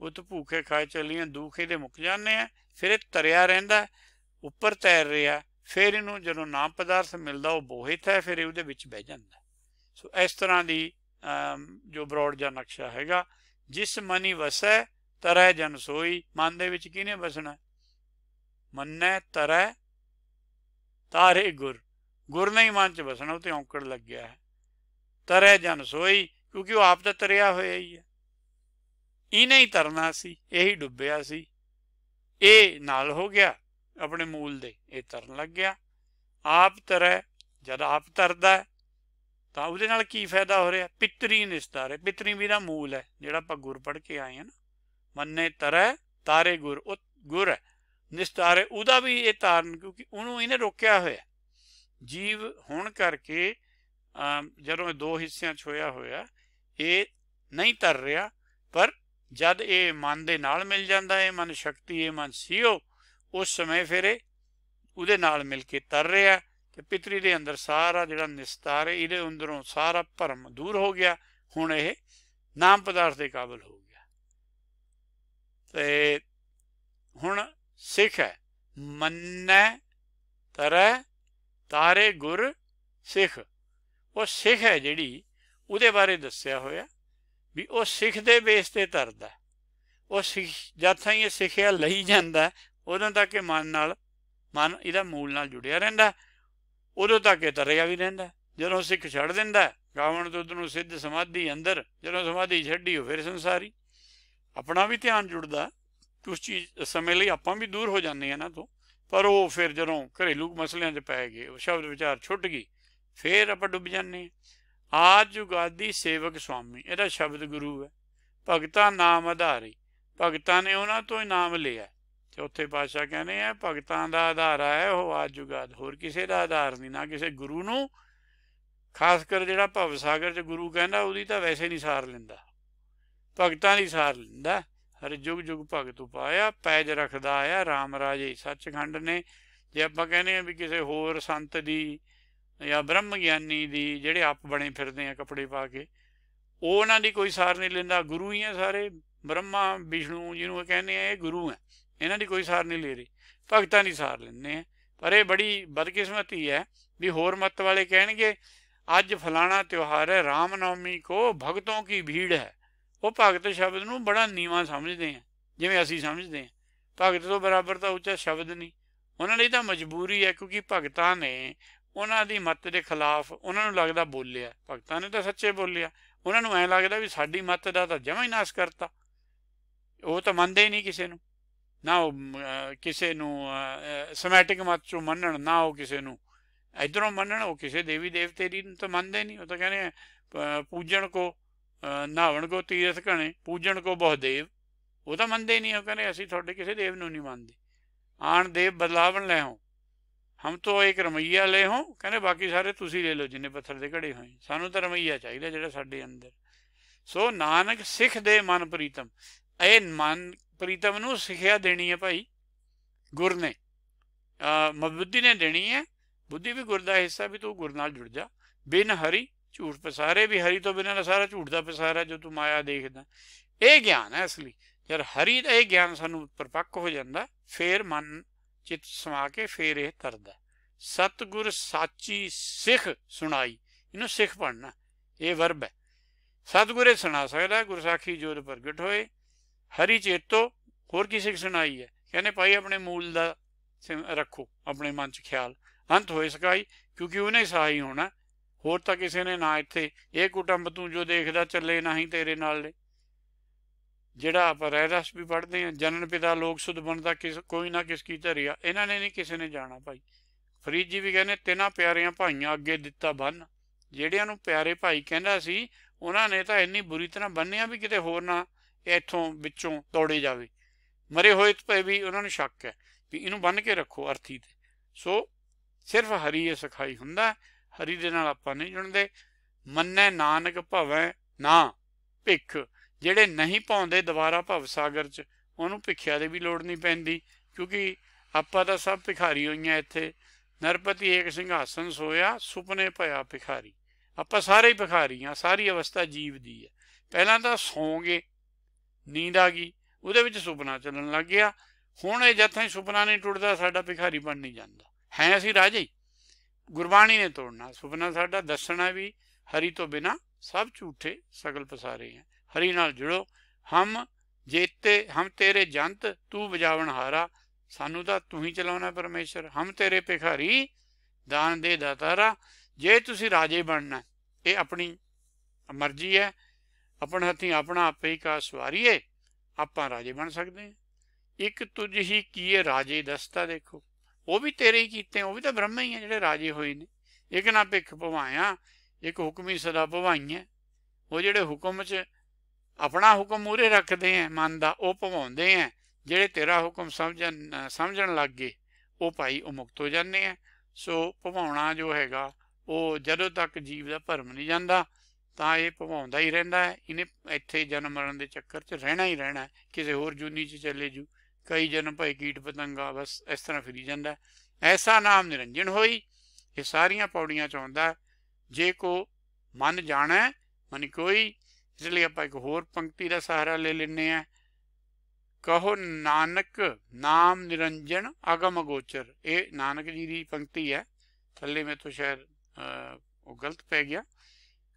ਉਹ ਤਾਂ ਭੂਖੇ ਖਾਏ ਚੱਲੀਆਂ, ਦੁੱਖ ਇਹਦੇ ਮੁੱਕ ਜਾਂਦੇ ਆ। ਫਿਰ ਇਹ ਤਰਿਆ ਰਹਿੰਦਾ, ਉੱਪਰ ਤੈਰ ਰਿਹਾ। ਫਿਰ ਇਹਨੂੰ ਜਦੋਂ ਨਾਮ ਪਦਾਰਥ ਮਿਲਦਾ ਉਹ ਬੋਹਿਤ ਹੈ, ਫਿਰ ਇਹ ਉਹਦੇ ਵਿੱਚ ਬਹਿ ਜਾਂਦਾ। ਸੋ ਇਸ ਤਰ੍ਹਾਂ ਦੀ ਜੋ ਬਰੋਡ ਜਿਹਾ ਨਕਸ਼ਾ ਹੈਗਾ। ਜਿਸ ਮਨੀ ਵਸੈ ਤਰੈ ਜਨ ਸੋਈ, ਮਨ ਦੇ ਵਿੱਚ ਕਿਹਨੇ ਵਸਣਾ? ਮੰਨੈ ਤਰੈ ਤਾਰੇ ਗੁਰ, ਗੁਰ ਨਹੀਂ ਮਨ 'ਚ ਵਸਣਾ, ਉਹ ਤੇ ਔਂਕੜ ਲੱਗਿਆ ਹੈ। ਤਰੈ ਜਨ ਸੋਈ, ਕਿਉਂਕਿ ਉਹ ਆਪ ਤਾਂ ਤਰਿਆ ਹੋਇਆ ਹੀ ਹੈ। ਇਹਨੇ ਹੀ ਤਰਨਾ ਸੀ, ਇਹੀ ਡੁੱਬਿਆ ਸੀ। ਇਹ ਨਾਲ ਹੋ ਗਿਆ ਆਪਣੇ ਮੂਲ ਦੇ, ਇਹ ਤਰਨ ਲੱਗ ਗਿਆ। ਆਪ ਤਰੈ, ਜਦ ਆਪ ਤਰਦਾ ਤਾਂ ਉਹਦੇ ਨਾਲ ਕੀ ਫਾਇਦਾ ਹੋ ਰਿਹਾ? ਪਿਤਰੀ ਨਿਸਤਾਰੇ, ਪਿਤਰੀ ਵੀ ਦਾ ਮੂਲ ਹੈ ਜਿਹੜਾ ਆਪਾਂ ਗੁਰ ਪੜ੍ਹ ਕੇ ਆਏ ਹਾਂ ਨਾ। ਮੰਨੇ ਤਰੈ ਤਾਰੇ ਗੁਰ, ਉਹ ਗੁਰ ਹੈ। ਨਿਸਤਾਰੇ ਉਹਦਾ ਵੀ ਇਹ ਤਾਰਨ, ਕਿਉਂਕਿ ਉਹਨੂੰ ਇਹਨੇ ਰੋਕਿਆ ਹੋਇਆ। ਜੀਵ ਹੋਣ ਕਰਕੇ ਜਦੋਂ ਦੋ ਹਿੱਸਿਆਂ 'ਚ ਹੋਇਆ ਹੋਇਆ ਇਹ ਨਹੀਂ ਤਰ ਰਿਹਾ। ਪਰ ਜਦ ਇਹ ਮਨ ਦੇ ਨਾਲ ਮਿਲ ਜਾਂਦਾ, ਇਹ ਮਨ ਸ਼ਕਤੀ, ਇਹ ਮਨ ਸੀਓ, ਉਸ ਸਮੇਂ ਫਿਰ ਇਹ ਉਹਦੇ ਨਾਲ ਮਿਲ ਕੇ ਤਰ ਰਿਹਾ। ਤੇ ਪਿਤਰੀ ਦੇ ਅੰਦਰ ਸਾਰਾ ਜਿਹੜਾ ਨਿਸਤਾਰ ਹੈ, ਇਹਦੇ ਅੰਦਰੋਂ ਸਾਰਾ ਭਰਮ ਦੂਰ ਹੋ ਗਿਆ। ਹੁਣ ਇਹ ਨਾਮ ਪਦਾਰਥ ਦੇ ਕਾਬਲ ਹੋ ਗਿਆ। ਤੇ ਹੁਣ ਸਿੱਖ ਹੈ, ਮੰਨੈ ਤਰੈ ਤਾਰੇ ਗੁਰ ਸਿੱਖ। ਉਹ ਸਿੱਖ ਹੈ ਜਿਹੜੀ, ਉਹਦੇ ਬਾਰੇ ਦੱਸਿਆ ਹੋਇਆ ਵੀ ਉਹ ਸਿੱਖ ਦੇ ਬੇਸ 'ਤੇ ਤਰਦਾ। ਉਹ ਸਿੱਖ ਜਦ ਤਾਈਂ ਇਹ ਸਿੱਖਿਆ ਲਈ ਜਾਂਦਾ ਉਦੋਂ ਤੱਕ ਇਹ ਮਨ ਇਹਦਾ ਮੂਲ ਨਾਲ ਜੁੜਿਆ ਰਹਿੰਦਾ, ਉਦੋਂ ਤੱਕ ਇਹ ਤਰਿਆ ਵੀ ਰਹਿੰਦਾ। ਜਦੋਂ ਸਿੱਖ ਛੱਡ ਦਿੰਦਾ ਗਾਵਣ ਤੋਂ ਨੂੰ ਸਿੱਧ ਸਮਾਧੀ ਅੰਦਰ, ਜਦੋਂ ਸਮਾਧੀ ਛੱਡੀ ਉਹ ਫਿਰ ਸੰਸਾਰੀ। ਆਪਣਾ ਵੀ ਧਿਆਨ ਜੁੜਦਾ, ਉਸ ਚੀਜ਼ ਸਮੇਂ ਲਈ ਆਪਾਂ ਵੀ ਦੂਰ ਹੋ ਜਾਂਦੇ ਹਾਂ ਇਹਨਾਂ ਤੋਂ। ਪਰ ਉਹ ਫਿਰ ਜਦੋਂ ਘਰੇਲੂ ਮਸਲਿਆਂ 'ਚ ਪੈ ਗਏ, ਉਹ ਸ਼ਬਦ ਵਿਚਾਰ ਛੁੱਟ ਗਈ, ਫਿਰ ਆਪਾਂ ਡੁੱਬ ਜਾਂਦੇ ਹਾਂ। ਆਦਿ ਜੁਗਾਦੀ ਸੇਵਕ ਸੁਆਮੀ, ਇਹਦਾ ਸ਼ਬਦ ਗੁਰੂ ਹੈ। ਭਗਤਾਂ ਨਾਮ ਆਧਾਰੀ, ਭਗਤਾਂ ਨੇ ਉਹਨਾਂ ਤੋਂ ਹੀ ਨਾਮ ਲਿਆ। ਚੌਥੇ ਪਾਤਸ਼ਾਹ ਕਹਿੰਦੇ ਆ ਭਗਤਾਂ ਦਾ ਆਧਾਰਾ ਹੈ ਉਹ ਆਦਿ ਜੁਗਾਦ, ਹੋਰ ਕਿਸੇ ਦਾ ਆਧਾਰ ਨਹੀਂ। ਨਾ ਕਿਸੇ ਗੁਰੂ ਨੂੰ, ਖਾਸ ਕਰ ਜਿਹੜਾ ਭਵ ਸਾਗਰ 'ਚ ਗੁਰੂ ਕਹਿੰਦਾ ਉਹਦੀ ਤਾਂ ਵੈਸੇ ਨਹੀਂ ਸਾਰ ਲੈਂਦਾ, ਭਗਤਾਂ ਦੀ ਸਾਰ ਲੈਂਦਾ। ਹਰ ਜੁਗ ਜੁਗ ਭਗਤ ਉਪਾਇਆ, ਪੈਜ ਰੱਖਦਾ ਆਇਆ ਰਾਮ ਰਾਜੇ। ਸੱਚਖੰਡ ਨੇ ਜੇ ਆਪਾਂ ਕਹਿੰਦੇ ਹਾਂ ਵੀ ਕਿਸੇ ਹੋਰ ਸੰਤ ਦੀ ਜਾਂ ਬ੍ਰਹਮ ਗਿਆਨੀ ਦੀ, ਜਿਹੜੇ ਆਪ ਬਣੇ ਫਿਰਦੇ ਆ ਕੱਪੜੇ ਪਾ ਕੇ, ਉਹ ਉਹਨਾਂ ਦੀ ਕੋਈ ਸਾਰ ਨਹੀਂ ਲੈਂਦਾ। ਗੁਰੂ ਹੀ ਆ ਸਾਰੇ, ਬ੍ਰਹਮਾ ਵਿਸ਼ਨੂੰ ਜਿਹਨੂੰ ਇਹ ਕਹਿੰਦੇ ਆ ਇਹ ਗੁਰੂ ਹੈ, ਇਹਨਾਂ ਦੀ ਕੋਈ ਸਾਰ ਨਹੀਂ ਲੈ ਰਹੀ, ਭਗਤਾਂ ਦੀ ਸਾਰ ਲੈਂਦੇ ਆ। ਪਰ ਇਹ ਬੜੀ ਬਦਕਿਸਮਤੀ ਹੈ ਵੀ ਹੋਰ ਮੱਤ ਵਾਲੇ ਕਹਿਣਗੇ ਅੱਜ ਫਲਾਣਾ ਤਿਉਹਾਰ ਹੈ ਰਾਮ ਨਵਮੀ ਕੋ ਭਗਤੋਂ ਕੀ ਭੀੜ ਹੈ। ਉਹ ਭਗਤ ਸ਼ਬਦ ਨੂੰ ਬੜਾ ਨੀਵਾਂ ਸਮਝਦੇ ਆ, ਜਿਵੇਂ ਅਸੀਂ ਸਮਝਦੇ ਹਾਂ। ਭਗਤ ਤੋਂ ਬਰਾਬਰ ਤਾਂ ਉੱਚਾ ਸ਼ਬਦ ਨਹੀਂ। ਉਹਨਾਂ ਲਈ ਤਾਂ ਮਜਬੂਰੀ ਹੈ, ਕਿਉਂਕਿ ਭਗਤਾਂ ਨੇ ਉਹਨਾਂ ਦੀ ਮੱਤ ਦੇ ਖਿਲਾਫ ਉਹਨਾਂ ਨੂੰ ਲੱਗਦਾ ਬੋਲਿਆ। ਭਗਤਾਂ ਨੇ ਤਾਂ ਸੱਚੇ ਬੋਲਿਆ, ਉਹਨਾਂ ਨੂੰ ਐਂ ਲੱਗਦਾ ਵੀ ਸਾਡੀ ਮੱਤ ਦਾ ਤਾਂ ਜਮਾਂ ਹੀ ਨਾਸ ਕਰਤਾ। ਉਹ ਤਾਂ ਮੰਨਦੇ ਹੀ ਨਹੀਂ ਕਿਸੇ ਨੂੰ, ਨਾ ਉਹ ਕਿਸੇ ਨੂੰ ਸਮੈਟਿਕ ਮੱਤ 'ਚੋਂ ਮੰਨਣ, ਨਾ ਉਹ ਕਿਸੇ ਨੂੰ ਇੱਧਰੋਂ ਮੰਨਣ। ਉਹ ਕਿਸੇ ਦੇਵੀ ਦੇਵਤੇ ਦੀ ਤਾਂ ਮੰਨਦੇ ਨਹੀਂ। ਉਹ ਤਾਂ ਕਹਿੰਦੇ ਪੂਜਣ ਕੋ ਨਹਾਵਣ ਕੋ ਤੀਰਥ ਘਣੇ, ਪੂਜਣ ਕੋ ਬਹੁ ਦੇਵ। ਉਹ ਤਾਂ ਮੰਨਦੇ ਨਹੀਂ। ਉਹ ਕਹਿੰਦੇ ਅਸੀਂ ਤੁਹਾਡੇ ਕਿਸੇ ਦੇਵ ਨੂੰ ਨਹੀਂ ਮੰਨਦੇ। ਆਣ ਦੇਵ ਬਦਲਾਵਣ ਲੈ ਹੋ, ਹਮ ਤੋਂ ਇੱਕ ਰਮਈਆ ਲੈ ਹੋ, ਕਹਿੰਦੇ ਬਾਕੀ ਸਾਰੇ ਤੁਸੀਂ ਲੈ ਲਓ ਜਿੰਨੇ ਪੱਥਰ ਦੇ ਘੜੇ ਹੋਏ, ਸਾਨੂੰ ਤਾਂ ਰਮਈਆ ਚਾਹੀਦਾ ਜਿਹੜਾ ਸਾਡੇ ਅੰਦਰ। ਸੋ ਨਾਨਕ ਸਿੱਖ ਦੇ ਮਨ ਪ੍ਰੀਤਮ। ਇਹ ਮਨ ਪ੍ਰੀਤਮ ਨੂੰ ਸਿੱਖਿਆ ਦੇਣੀ ਹੈ ਭਾਈ ਗੁਰ ਨੇ, ਬੁੱਧੀ ਨੇ ਦੇਣੀ ਹੈ। ਬੁੱਧੀ ਵੀ ਗੁਰ ਦਾ ਹਿੱਸਾ, ਵੀ ਤੂੰ ਗੁਰ ਨਾਲ ਜੁੜ ਜਾ। ਬਿਨ ਹਰੀ ਝੂਠ ਪਸਾਰੇ, ਵੀ ਹਰੀ ਤੋਂ ਬਿਨਾਂ ਸਾਰਾ ਝੂਠ ਦਾ ਪਸਾਰਾ ਜੋ ਤੂੰ ਮਾਇਆ ਦੇਖਦਾ। ਇਹ ਗਿਆਨ ਹੈ ਅਸਲੀ। ਜਦ ਹਰੀ ਦਾ ਇਹ ਗਿਆਨ ਸਾਨੂੰ ਪਰਪੱਕ ਹੋ ਜਾਂਦਾ, ਫੇਰ ਮਨ ਚਿੱਤ ਸਮਾ ਕੇ ਫੇਰ ਇਹ ਤਰਦਾ। ਸਤਿਗੁਰ ਸਾਚੀ ਸਿੱਖ ਸੁਣਾਈ, ਇਹਨੂੰ ਸਿੱਖ ਪੜ੍ਹਨਾ, ਇਹ ਵਰਬ ਹੈ। ਸਤਿਗੁਰੇ ਸੁਣਾ ਸਕਦਾ, ਗੁਰਸਾਖੀ ਜੋਤ ਪ੍ਰਗਟ ਹੋਏ। ਹਰੀ ਚੇਤੋ, ਹੋਰ ਕੀ ਸਿੱਖ ਸੁਣਾਈ ਹੈ? ਕਹਿੰਦੇ ਭਾਈ ਆਪਣੇ ਮੂਲ ਦਾ ਰੱਖੋ ਆਪਣੇ ਮਨ 'ਚ ਖਿਆਲ, ਅੰਤ ਹੋਏ ਸਕਾਈ, ਕਿਉਂਕਿ ਉਹਨੇ ਸਹਾਈ ਹੋਣਾ, ਹੋਰ ਤਾਂ ਕਿਸੇ ਨੇ ਨਾ। ਇੱਥੇ ਇਹ ਕੁਟੰਬ ਤੂੰ ਜੋ ਦੇਖਦਾ ਚੱਲੇ ਨਹੀਂ ਤੇਰੇ ਨਾਲ। ਜਿਹੜਾ ਆਪਾਂ ਰਹਿ ਰਸ ਵੀ ਪੜ੍ਹਦੇ ਹਾਂ, ਜਨਨ ਪਿਤਾ ਲੋਕ ਸੁਧ ਬਣਦਾ ਕੋਈ ਨਾ ਕਿਸ ਕੀ ਧਰਿਆ, ਇਹਨਾਂ ਨੇ ਨਹੀਂ ਕਿਸੇ ਨੇ ਜਾਣਾ ਭਾਈ। ਫਰੀਦ ਜੀ ਵੀ ਕਹਿੰਦੇ ਤਿੰਨਾਂ ਪਿਆਰਿਆਂ ਭਾਈਆਂ ਅੱਗੇ ਦਿੱਤਾ ਬੰਨ। ਜਿਹੜਿਆਂ ਨੂੰ ਪਿਆਰੇ ਭਾਈ ਕਹਿੰਦਾ ਸੀ, ਉਹਨਾਂ ਨੇ ਤਾਂ ਇੰਨੀ ਬੁਰੀ ਤਰ੍ਹਾਂ ਬੰਨਿਆ ਵੀ ਕਿਤੇ ਹੋਰ ਨਾ ਇੱਥੋਂ ਵਿੱਚੋਂ ਦੌੜੇ ਜਾਵੇ। ਮਰੇ ਹੋਏ ਪਏ ਵੀ ਉਹਨਾਂ ਨੂੰ ਸ਼ੱਕ ਹੈ ਵੀ ਇਹਨੂੰ ਬੰਨ੍ਹ ਕੇ ਰੱਖੋ ਅਰਥੀ ਤੇ। ਸੋ ਸਿਰਫ ਹਰੀ ਇਹ ਸਿਖਾਈ ਹੁੰਦਾ, ਹਰੀ ਦੇ ਨਾਲ ਆਪਾਂ ਨਹੀਂ ਜੁੜਦੇ। ਮੰਨੈ ਨਾਨਕ ਭਵੈ ਨਾ ਭਿੱਖ, ਜਿਹੜੇ ਨਹੀਂ ਪਾਉਂਦੇ ਦੁਬਾਰਾ ਭਵ ਸਾਗਰ 'ਚ, ਉਹਨੂੰ ਭਿੱਖਿਆ ਦੀ ਵੀ ਲੋੜ ਨਹੀਂ ਪੈਂਦੀ, ਕਿਉਂਕਿ ਆਪਾਂ ਤਾਂ ਸਭ ਭਿਖਾਰੀ ਹੋਈਆਂ ਇੱਥੇ। ਨਰਪਤੀ ਏਕ ਸਿੰਘਾਸਨ ਸੋਇਆ, ਸੁਪਨੇ ਭਇਆ ਭਿਖਾਰੀ। ਆਪਾਂ ਸਾਰੇ ਹੀ ਭਿਖਾਰੀ ਹਾਂ, ਸਾਰੀ ਅਵਸਥਾ ਜੀਵ ਦੀ ਹੈ। ਪਹਿਲਾਂ ਤਾਂ ਸੌਂ ਗਏ, ਨੀਂਦ ਆ ਗਈ, ਉਹਦੇ ਵਿੱਚ ਸੁਪਨਾ ਚੱਲਣ ਲੱਗ ਗਿਆ। ਹੁਣ ਇਹ ਜਦ ਤਾਈਂ ਸੁਪਨਾ ਨਹੀਂ ਟੁੱਟਦਾ, ਸਾਡਾ ਭਿਖਾਰੀ ਬਣ ਨਹੀਂ ਜਾਂਦਾ। ਹੈ ਅਸੀਂ ਰਾਜੇ ਹੀ, ਗੁਰਬਾਣੀ ਨੇ ਤੋੜਨਾ ਸੁਪਨਾ ਸਾਡਾ, ਦੱਸਣਾ ਵੀ ਹਰੀ ਤੋਂ ਬਿਨਾਂ ਸਭ ਝੂਠੇ ਸਗਲ ਪਸਾਰੇ ਹੈ। ਹਰੀ ਨਾਲ ਜੁੜੋ। ਹਮ ਜੇਤੇ ਹਮ ਤੇਰੇ ਜੰਤ ਤੂੰ ਬਜਾਵਣ ਹਾਰਾ, ਸਾਨੂੰ ਤਾਂ ਤੂੰ ਹੀ ਚਲਾਉਣਾ ਪਰਮੇਸ਼ਰ। ਹਮ ਤੇਰੇ ਭਿਖਾਰੀ ਦਾਨ ਦੇ ਦਾਤਾਰਾ। ਜੇ ਤੁਸੀਂ ਰਾਜੇ ਬਣਨਾ, ਇਹ ਆਪਣੀ ਮਰਜ਼ੀ ਹੈ, ਆਪਣੇ ਹੱਥੀਂ ਆਪਣਾ ਆਪੇ ਹੀ ਕਾ ਸਵਾਰੀਏ, ਆਪਾਂ ਰਾਜੇ ਬਣ ਸਕਦੇ ਹਾਂ। ਇੱਕ ਤੁਝ ਹੀ ਕੀਏ ਰਾਜੇ ਦਸਤਾ, ਦੇਖੋ ਉਹ ਵੀ ਤੇਰੇ ਹੀ ਕੀਤੇ, ਉਹ ਵੀ ਤਾਂ ਬ੍ਰਹਮ ਹੀ ਹੈ ਜਿਹੜੇ ਰਾਜੇ ਹੋਏ ਨੇ। ਇੱਕ ਨਾ ਭਿੱਖ ਭਵਾਇਆ, ਇੱਕ ਹੁਕਮੀ ਸਦਾ ਭਵਾਈਆਂ। ਉਹ ਜਿਹੜੇ ਹੁਕਮ 'ਚ ਆਪਣਾ ਹੁਕਮ ਮੂਹਰੇ ਰੱਖਦੇ ਹੈ ਮਨ ਦਾ, ਉਹ ਭਵਾਉਂਦੇ ਹੈ। ਜਿਹੜੇ ਤੇਰਾ ਹੁਕਮ ਸਮਝਣ ਲੱਗ ਗਏ, ਉਹ ਭਾਈ ਉਹ ਮੁਕਤ ਹੋ ਜਾਂਦੇ ਹੈ। ਸੋ ਭਵਾਉਣਾ ਜੋ ਹੈਗਾ, ਉਹ ਜਦੋਂ ਤੱਕ ਜੀਵ ਦਾ ਭਰਮ ਨਹੀਂ ਜਾਂਦਾ ਤਾਂ ਇਹ ਭਵਾਉਂਦਾ ਹੀ ਰਹਿੰਦਾ ਹੈ। ਇਹਨੇ ਇੱਥੇ ਜਨਮ ਮਰਨ ਦੇ ਚੱਕਰ 'ਚ ਰਹਿਣਾ ਹੀ ਰਹਿਣਾ, ਕਿਸੇ ਹੋਰ ਜੂਨੀ 'ਚ ਚਲੇ ਜੂ। ਕਈ ਜਨਮ ਭਾਈ ਕੀਟ ਪਤੰਗਾ, ਬਸ ਇਸ ਤਰ੍ਹਾਂ ਫਿਰੀ ਜਾਂਦਾ। ਐਸਾ ਨਾਮ ਨਿਰੰਜਨ ਹੋਈ, ਇਹ ਸਾਰੀਆਂ ਪੌੜੀਆਂ 'ਚ ਆਉਂਦਾ। ਜੇ ਕੋ ਮਨ ਜਾਣਾ ਮਨ ਕੋਈ। ਇਸ ਲਈ ਆਪਾਂ ਇੱਕ ਹੋਰ ਪੰਕਤੀ ਦਾ ਸਹਾਰਾ ਲੈ ਲੈਂਦੇ ਹਾਂ। ਕਹੋ ਨਾਨਕ ਨਾਮ ਨਿਰੰਜਨ ਅਗਮ ਅਗੋਚਰ। ਇਹ ਨਾਨਕ ਜੀ ਦੀ ਪੰਕਤੀ ਹੈ, ਥੱਲੇ ਮੇਰੇ ਤੋਂ ਸ਼ਾਇਦ ਉਹ ਗਲਤ ਪੈ ਗਿਆ।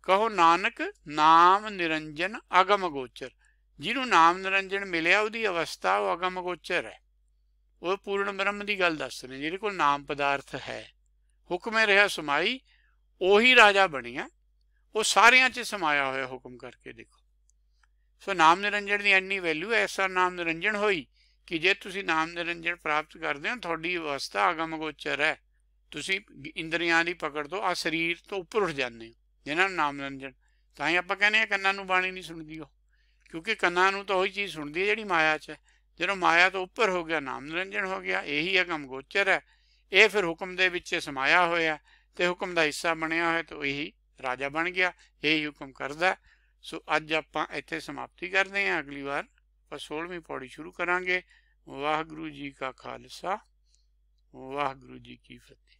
ਕਹੋ ਨਾਨਕ ਨਾਮ ਨਿਰੰਜਨ ਅਗਮ ਅਗੋਚਰ। ਜਿਹਨੂੰ ਨਾਮ ਨਿਰੰਜਨ ਮਿਲਿਆ ਉਹਦੀ ਅਵਸਥਾ ਉਹ ਅਗਮ ਅਗੋਚਰ ਹੈ। ਉਹ ਪੂਰਨ ਬ੍ਰਹਮ ਦੀ ਗੱਲ ਦੱਸ ਰਹੇ, ਜਿਹਦੇ ਕੋਲ ਨਾਮ ਪਦਾਰਥ ਹੈ। ਹੁਕਮੇ ਰਿਹਾ ਸਮਾਈ, ਉਹੀ ਰਾਜਾ ਬਣਿਆ, ਉਹ ਸਾਰਿਆਂ 'ਚ ਸਮਾਇਆ ਹੋਇਆ ਹੁਕਮ ਕਰਕੇ। ਦੇਖੋ, ਸੋ ਨਾਮ ਨਿਰੰਜਨ ਦੀ ਇੰਨੀ ਵੈਲਿਊ। ਐਸਾ ਨਾਮ ਨਿਰੰਜਨ ਹੋਈ ਕਿ ਜੇ ਤੁਸੀਂ ਨਾਮ ਨਿਰੰਜਨ ਪ੍ਰਾਪਤ ਕਰਦੇ ਹੋ, ਤੁਹਾਡੀ ਅਵਸਥਾ ਅਗਮ ਅਗੋਚਰ ਹੈ। ਤੁਸੀਂ ਇੰਦਰੀਆਂ ਦੀ ਪਕੜ ਤੋਂ, ਆ ਸਰੀਰ ਤੋਂ ਉੱਪਰ ਉੱਠ ਜਾਂਦੇ ਹੋ ਜਿਹਨਾਂ ਨੂੰ ਨਾਮ ਨਿਰੰਜਨ। ਤਾਂ ਹੀ ਆਪਾਂ ਕਹਿੰਦੇ ਹਾਂ ਕੰਨਾਂ ਨੂੰ ਬਾਣੀ ਨਹੀਂ ਸੁਣਦੀ ਉਹ, ਕਿਉਂਕਿ ਕੰਨਾਂ ਨੂੰ ਤਾਂ ਉਹੀ ਚੀਜ਼ ਸੁਣਦੀ ਹੈ ਜਿਹੜੀ ਮਾਇਆ 'ਚ ਹੈ। ਜਦੋਂ ਮਾਇਆ ਤੋਂ ਉੱਪਰ ਹੋ ਗਿਆ, ਨਾਮ ਨਿਰੰਜਨ ਹੋ ਗਿਆ, ਇਹੀ ਅਗਮ ਗੋਚਰ ਹੈ। ਇਹ ਫਿਰ ਹੁਕਮ ਦੇ ਵਿੱਚ ਸਮਾਇਆ ਹੋਇਆ ਤੇ ਹੁਕਮ ਦਾ ਹਿੱਸਾ ਬਣਿਆ ਹੋਇਆ, ਤਾਂ ਇਹੀ ਰਾਜਾ ਬਣ ਗਿਆ, ਇਹੀ ਹੁਕਮ ਕਰਦਾ। ਸੋ ਅੱਜ ਆਪਾਂ ਇੱਥੇ ਸਮਾਪਤੀ ਕਰਦੇ ਹਾਂ। ਅਗਲੀ ਵਾਰ ਆਪਾਂ 16ਵੀਂ ਪੌੜੀ ਸ਼ੁਰੂ ਕਰਾਂਗੇ। ਵਾਹਿਗੁਰੂ ਜੀ ਕਾ ਖਾਲਸਾ, ਵਾਹਿਗੁਰੂ ਜੀ ਕੀ ਫਤਿਹ।